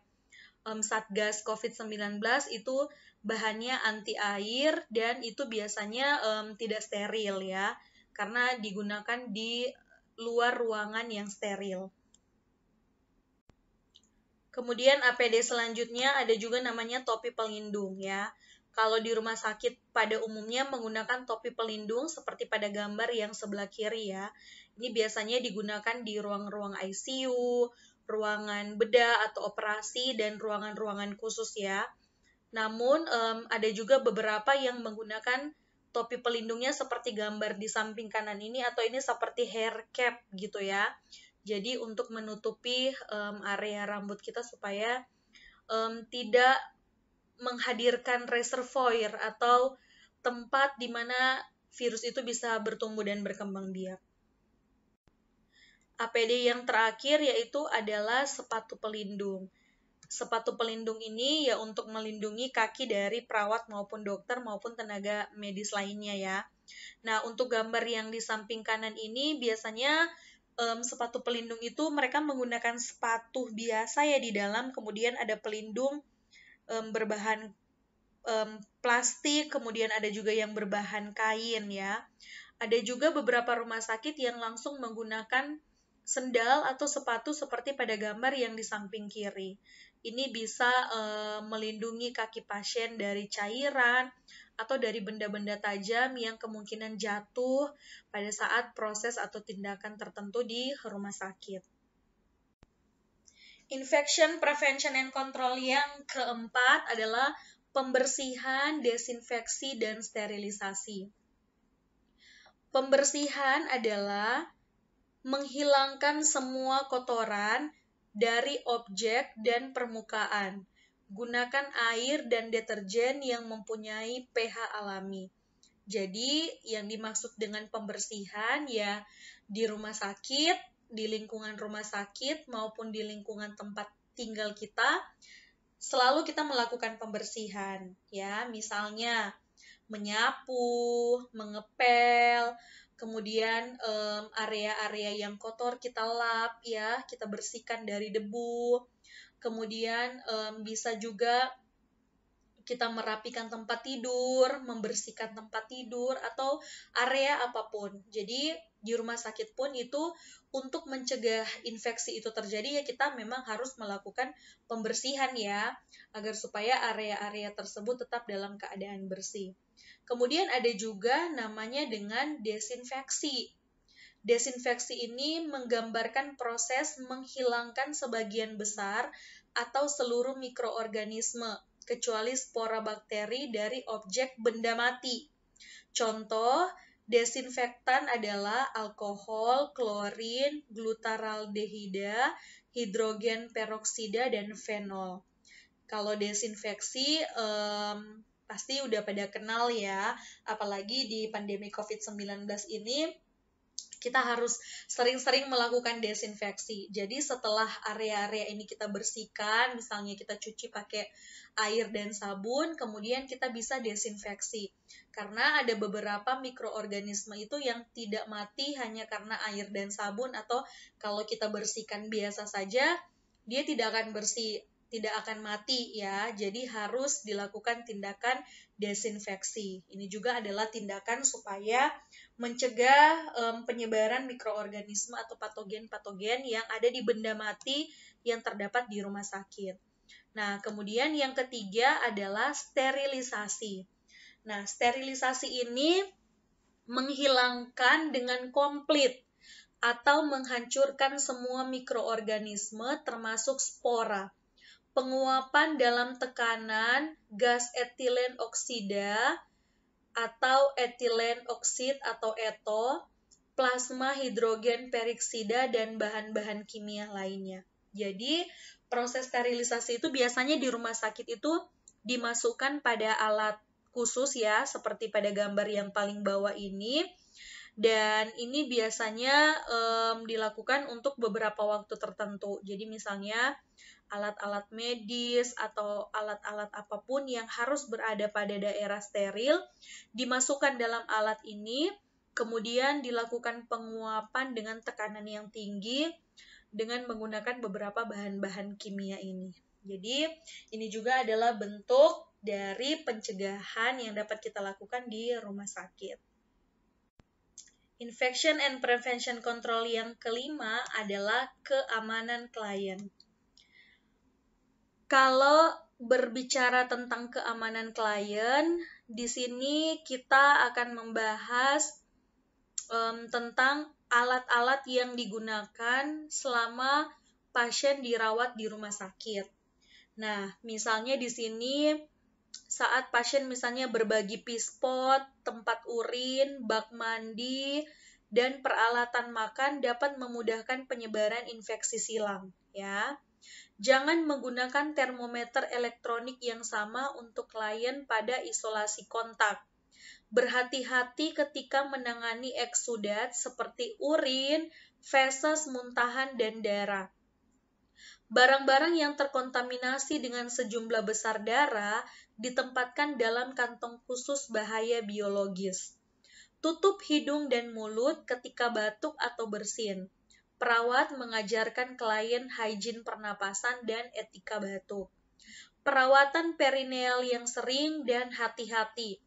Satgas COVID-19 itu bahannya anti air dan itu biasanya tidak steril ya, karena digunakan di luar ruangan yang steril. Kemudian APD selanjutnya ada juga namanya topi pelindung ya. Kalau di rumah sakit pada umumnya menggunakan topi pelindung seperti pada gambar yang sebelah kiri ya. Ini biasanya digunakan di ruang-ruang ICU, ruangan bedah atau operasi, dan ruangan-ruangan khusus ya. Namun ada juga beberapa yang menggunakan topi pelindungnya seperti gambar di samping kanan ini, atau ini seperti hair cap gitu ya. Jadi untuk menutupi area rambut kita supaya tidak menghadirkan reservoir atau tempat di mana virus itu bisa bertumbuh dan berkembang biak. APD yang terakhir yaitu adalah sepatu pelindung. Sepatu pelindung ini ya untuk melindungi kaki dari perawat maupun dokter maupun tenaga medis lainnya ya. Nah, untuk gambar yang di samping kanan ini biasanya sepatu pelindung itu mereka menggunakan sepatu biasa ya di dalam, kemudian ada pelindung berbahan plastik, kemudian ada juga yang berbahan kain ya. Ada juga beberapa rumah sakit yang langsung menggunakan sendal atau sepatu seperti pada gambar yang di samping kiri. Ini bisa melindungi kaki pasien dari cairan atau dari benda-benda tajam yang kemungkinan jatuh pada saat proses atau tindakan tertentu di rumah sakit. Infection Prevention and Control yang keempat adalah pembersihan, desinfeksi, dan sterilisasi. Pembersihan adalah menghilangkan semua kotoran dari objek dan permukaan. Gunakan air dan deterjen yang mempunyai pH alami. Jadi, yang dimaksud dengan pembersihan ya di rumah sakit, di lingkungan rumah sakit maupun di lingkungan tempat tinggal kita, selalu kita melakukan pembersihan ya, misalnya menyapu, mengepel, kemudian area-area yang kotor kita lap ya, kita bersihkan dari debu. Kemudian bisa juga kita merapikan tempat tidur, membersihkan tempat tidur, atau area apapun. Jadi di rumah sakit pun itu untuk mencegah infeksi itu terjadi ya kita memang harus melakukan pembersihan ya, agar supaya area-area tersebut tetap dalam keadaan bersih. Kemudian ada juga namanya dengan desinfeksi. Desinfeksi ini menggambarkan proses menghilangkan sebagian besar atau seluruh mikroorganisme, kecuali spora bakteri dari objek benda mati. Contoh, desinfektan adalah alkohol, klorin, glutaraldehida, hidrogen peroksida, dan fenol. Kalau desinfeksi pasti udah pada kenal ya, apalagi di pandemi COVID-19 ini kita harus sering-sering melakukan desinfeksi. Jadi setelah area-area ini kita bersihkan, misalnya kita cuci pakai air dan sabun, kemudian kita bisa desinfeksi. Karena ada beberapa mikroorganisme itu yang tidak mati hanya karena air dan sabun, atau kalau kita bersihkan biasa saja, dia tidak akan bersih, tidak akan mati ya. Jadi harus dilakukan tindakan desinfeksi. Ini juga adalah tindakan supaya mencegah penyebaran mikroorganisme atau patogen-patogen yang ada di benda mati yang terdapat di rumah sakit. Nah, kemudian yang ketiga adalah sterilisasi. Nah, sterilisasi ini menghilangkan dengan komplit atau menghancurkan semua mikroorganisme termasuk spora. Penguapan dalam tekanan gas etilen oksida atau etilen oksid atau eto, plasma hidrogen peroksida, dan bahan-bahan kimia lainnya. Jadi, proses sterilisasi itu biasanya di rumah sakit itu dimasukkan pada alat khusus ya, seperti pada gambar yang paling bawah ini. Dan ini biasanya dilakukan untuk beberapa waktu tertentu. Jadi misalnya alat-alat medis atau alat-alat apapun yang harus berada pada daerah steril dimasukkan dalam alat ini, kemudian dilakukan penguapan dengan tekanan yang tinggi dengan menggunakan beberapa bahan-bahan kimia ini. Jadi ini juga adalah bentuk dari pencegahan yang dapat kita lakukan di rumah sakit. Infection and Prevention Control yang kelima adalah keamanan klien. Kalau berbicara tentang keamanan klien, di sini kita akan membahas tentang alat-alat yang digunakan selama pasien dirawat di rumah sakit. Nah, misalnya di sini saat pasien misalnya berbagi pispot, tempat urin, bak mandi, dan peralatan makan dapat memudahkan penyebaran infeksi silang, ya. Jangan menggunakan termometer elektronik yang sama untuk klien pada isolasi kontak. Berhati-hati ketika menangani eksudat seperti urin, feses, muntahan, dan darah. Barang-barang yang terkontaminasi dengan sejumlah besar darah ditempatkan dalam kantong khusus bahaya biologis. Tutup hidung dan mulut ketika batuk atau bersin. Perawat mengajarkan klien higien pernapasan dan etika batuk. Perawatan perineal yang sering dan hati-hati.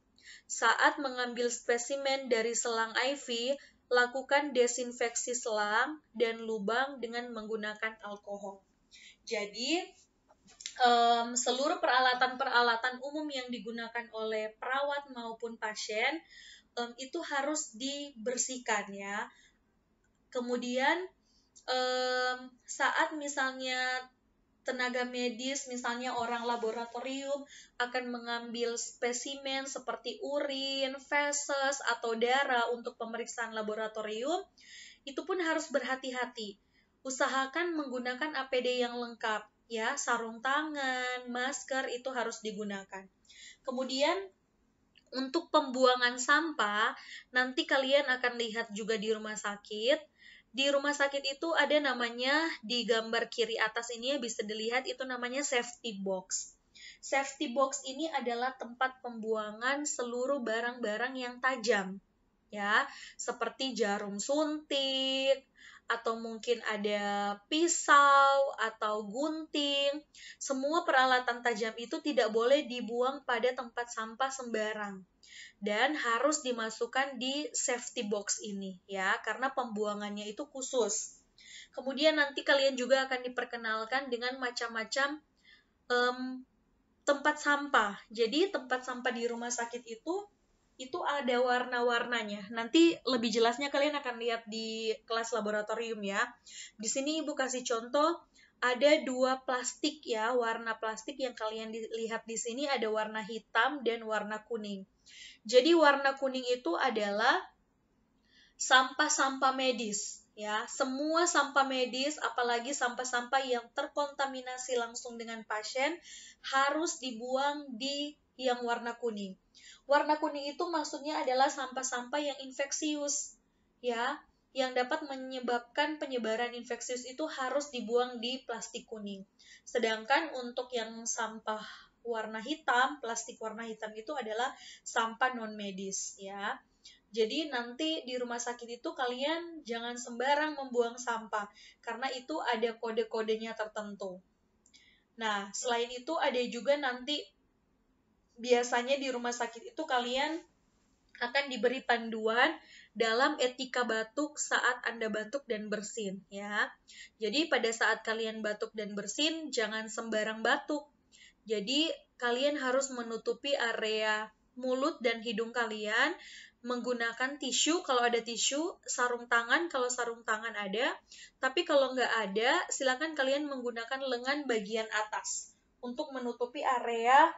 Saat mengambil spesimen dari selang IV, lakukan desinfeksi selang dan lubang dengan menggunakan alkohol. Jadi, seluruh peralatan-peralatan umum yang digunakan oleh perawat maupun pasien itu harus dibersihkan, ya. Kemudian saat misalnya tenaga medis, misalnya orang laboratorium akan mengambil spesimen seperti urin, feses, atau darah untuk pemeriksaan laboratorium, itu pun harus berhati-hati. Usahakan menggunakan APD yang lengkap, ya, sarung tangan, masker itu harus digunakan. Kemudian untuk pembuangan sampah, nanti kalian akan lihat juga di rumah sakit. Di rumah sakit itu ada namanya, di gambar kiri atas ini bisa dilihat, itu namanya safety box. Safety box ini adalah tempat pembuangan seluruh barang-barang yang tajam, ya, seperti jarum suntik, atau mungkin ada pisau atau gunting. Semua peralatan tajam itu tidak boleh dibuang pada tempat sampah sembarang dan harus dimasukkan di safety box ini, ya, karena pembuangannya itu khusus. Kemudian nanti kalian juga akan diperkenalkan dengan macam-macam tempat sampah. Jadi tempat sampah di rumah sakit itu ada warna-warnanya. Nanti lebih jelasnya kalian akan lihat di kelas laboratorium, ya. Di sini Ibu kasih contoh, ada 2 plastik, ya, warna plastik yang kalian lihat di sini ada warna hitam dan warna kuning. Jadi warna kuning itu adalah sampah-sampah medis, ya. Semua sampah medis, apalagi sampah-sampah yang terkontaminasi langsung dengan pasien harus dibuang di yang warna kuning. Warna kuning itu maksudnya adalah sampah-sampah yang infeksius, ya, yang dapat menyebabkan penyebaran infeksius itu harus dibuang di plastik kuning. Sedangkan untuk yang sampah warna hitam, plastik warna hitam itu adalah sampah non-medis, ya. Jadi nanti di rumah sakit itu kalian jangan sembarang membuang sampah, karena itu ada kode-kodenya tertentu. Nah, selain itu ada juga nanti biasanya di rumah sakit itu kalian akan diberi panduan dalam etika batuk saat Anda batuk dan bersin, ya. Jadi pada saat kalian batuk dan bersin, jangan sembarang batuk. Jadi kalian harus menutupi area mulut dan hidung kalian menggunakan tisu kalau ada tisu, sarung tangan kalau sarung tangan ada, tapi kalau nggak ada, silakan kalian menggunakan lengan bagian atas untuk menutupi area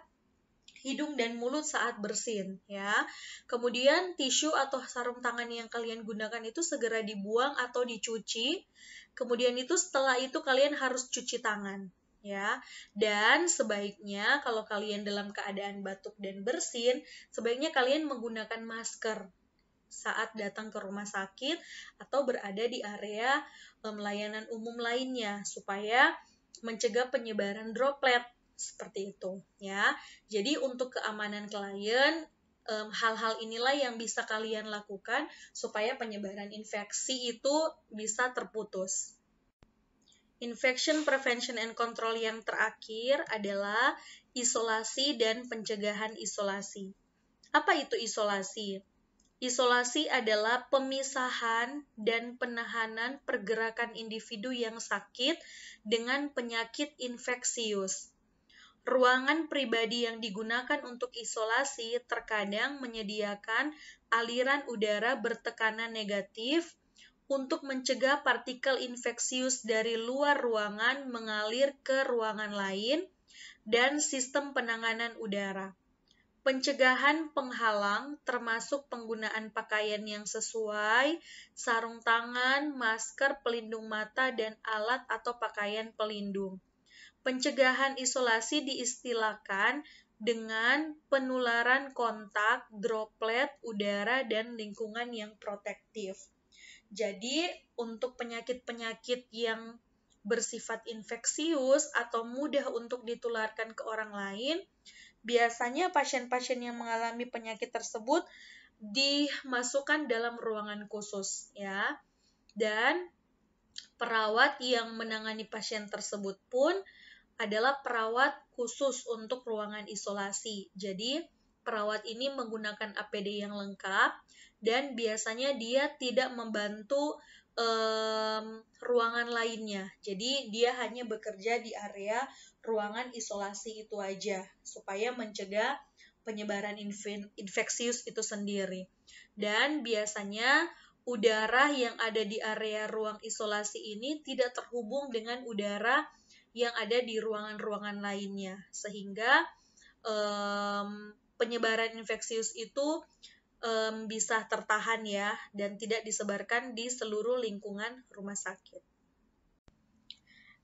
hidung dan mulut saat bersin, ya. Kemudian tisu atau sarung tangan yang kalian gunakan itu segera dibuang atau dicuci. Kemudian itu setelah itu kalian harus cuci tangan, ya. Dan sebaiknya kalau kalian dalam keadaan batuk dan bersin, sebaiknya kalian menggunakan masker saat datang ke rumah sakit atau berada di area layanan umum lainnya supaya mencegah penyebaran droplet. Seperti itu, ya. Jadi untuk keamanan klien, hal-hal inilah yang bisa kalian lakukan supaya penyebaran infeksi itu bisa terputus. Infection prevention and control yang terakhir adalah isolasi dan pencegahan isolasi. Apa itu isolasi? Isolasi adalah pemisahan dan penahanan pergerakan individu yang sakit dengan penyakit infeksius. ruangan pribadi yang digunakan untuk isolasi terkadang menyediakan aliran udara bertekanan negatif untuk mencegah partikel infeksius dari luar ruangan mengalir ke ruangan lain dan sistem penanganan udara. Pencegahan penghalang termasuk penggunaan pakaian yang sesuai, sarung tangan, masker pelindung mata, dan alat atau pakaian pelindung. Pencegahan isolasi diistilahkan dengan penularan kontak, droplet, udara, dan lingkungan yang protektif. Jadi, untuk penyakit-penyakit yang bersifat infeksius atau mudah untuk ditularkan ke orang lain, biasanya pasien-pasien yang mengalami penyakit tersebut dimasukkan dalam ruangan khusus, ya. Dan perawat yang menangani pasien tersebut pun adalah perawat khusus untuk ruangan isolasi. Jadi, perawat ini menggunakan APD yang lengkap dan biasanya dia tidak membantu ruangan lainnya. Jadi, dia hanya bekerja di area ruangan isolasi itu aja supaya mencegah penyebaran infeksius itu sendiri. Dan biasanya udara yang ada di area ruang isolasi ini tidak terhubung dengan udara yang ada di ruangan-ruangan lainnya, sehingga penyebaran infeksius itu bisa tertahan ya, dan tidak disebarkan di seluruh lingkungan rumah sakit.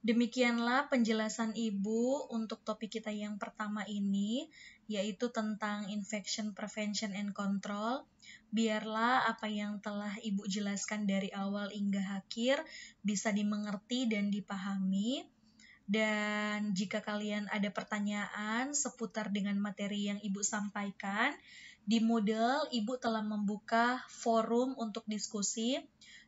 Demikianlah penjelasan Ibu untuk topik kita yang pertama ini, yaitu tentang infection prevention and control. Biarlah apa yang telah Ibu jelaskan dari awal hingga akhir bisa dimengerti dan dipahami. Dan jika kalian ada pertanyaan seputar dengan materi yang Ibu sampaikan, di Moodle Ibu telah membuka forum untuk diskusi.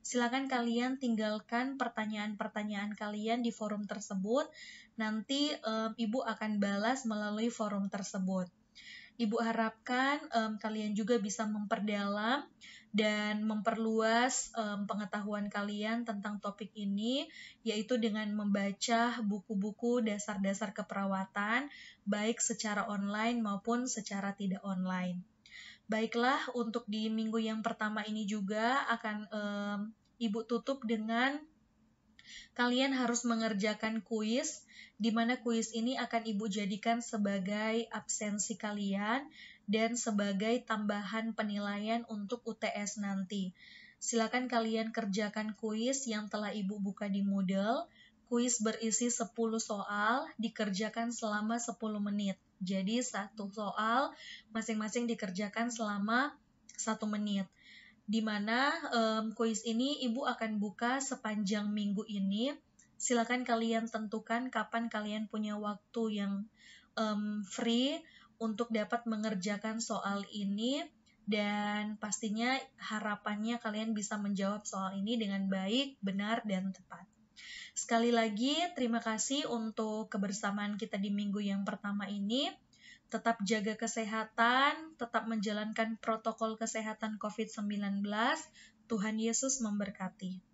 Silakan kalian tinggalkan pertanyaan-pertanyaan kalian di forum tersebut. Nanti Ibu akan balas melalui forum tersebut. Ibu harapkan kalian juga bisa memperdalam dan memperluas pengetahuan kalian tentang topik ini, yaitu dengan membaca buku-buku dasar-dasar keperawatan, baik secara online maupun secara tidak online. Baiklah, untuk di minggu yang pertama ini juga akan Ibu tutup dengan kalian harus mengerjakan kuis, di mana kuis ini akan Ibu jadikan sebagai absensi kalian dan sebagai tambahan penilaian untuk UTS nanti. Silakan kalian kerjakan kuis yang telah Ibu buka di Moodle. Kuis berisi 10 soal, dikerjakan selama 10 menit. Jadi satu soal masing-masing dikerjakan selama 1 menit. Di mana kuis ini Ibu akan buka sepanjang minggu ini. Silakan kalian tentukan kapan kalian punya waktu yang free untuk dapat mengerjakan soal ini, dan pastinya harapannya kalian bisa menjawab soal ini dengan baik, benar, dan tepat. Sekali lagi, terima kasih untuk kebersamaan kita di minggu yang pertama ini. Tetap jaga kesehatan, tetap menjalankan protokol kesehatan COVID-19. Tuhan Yesus memberkati.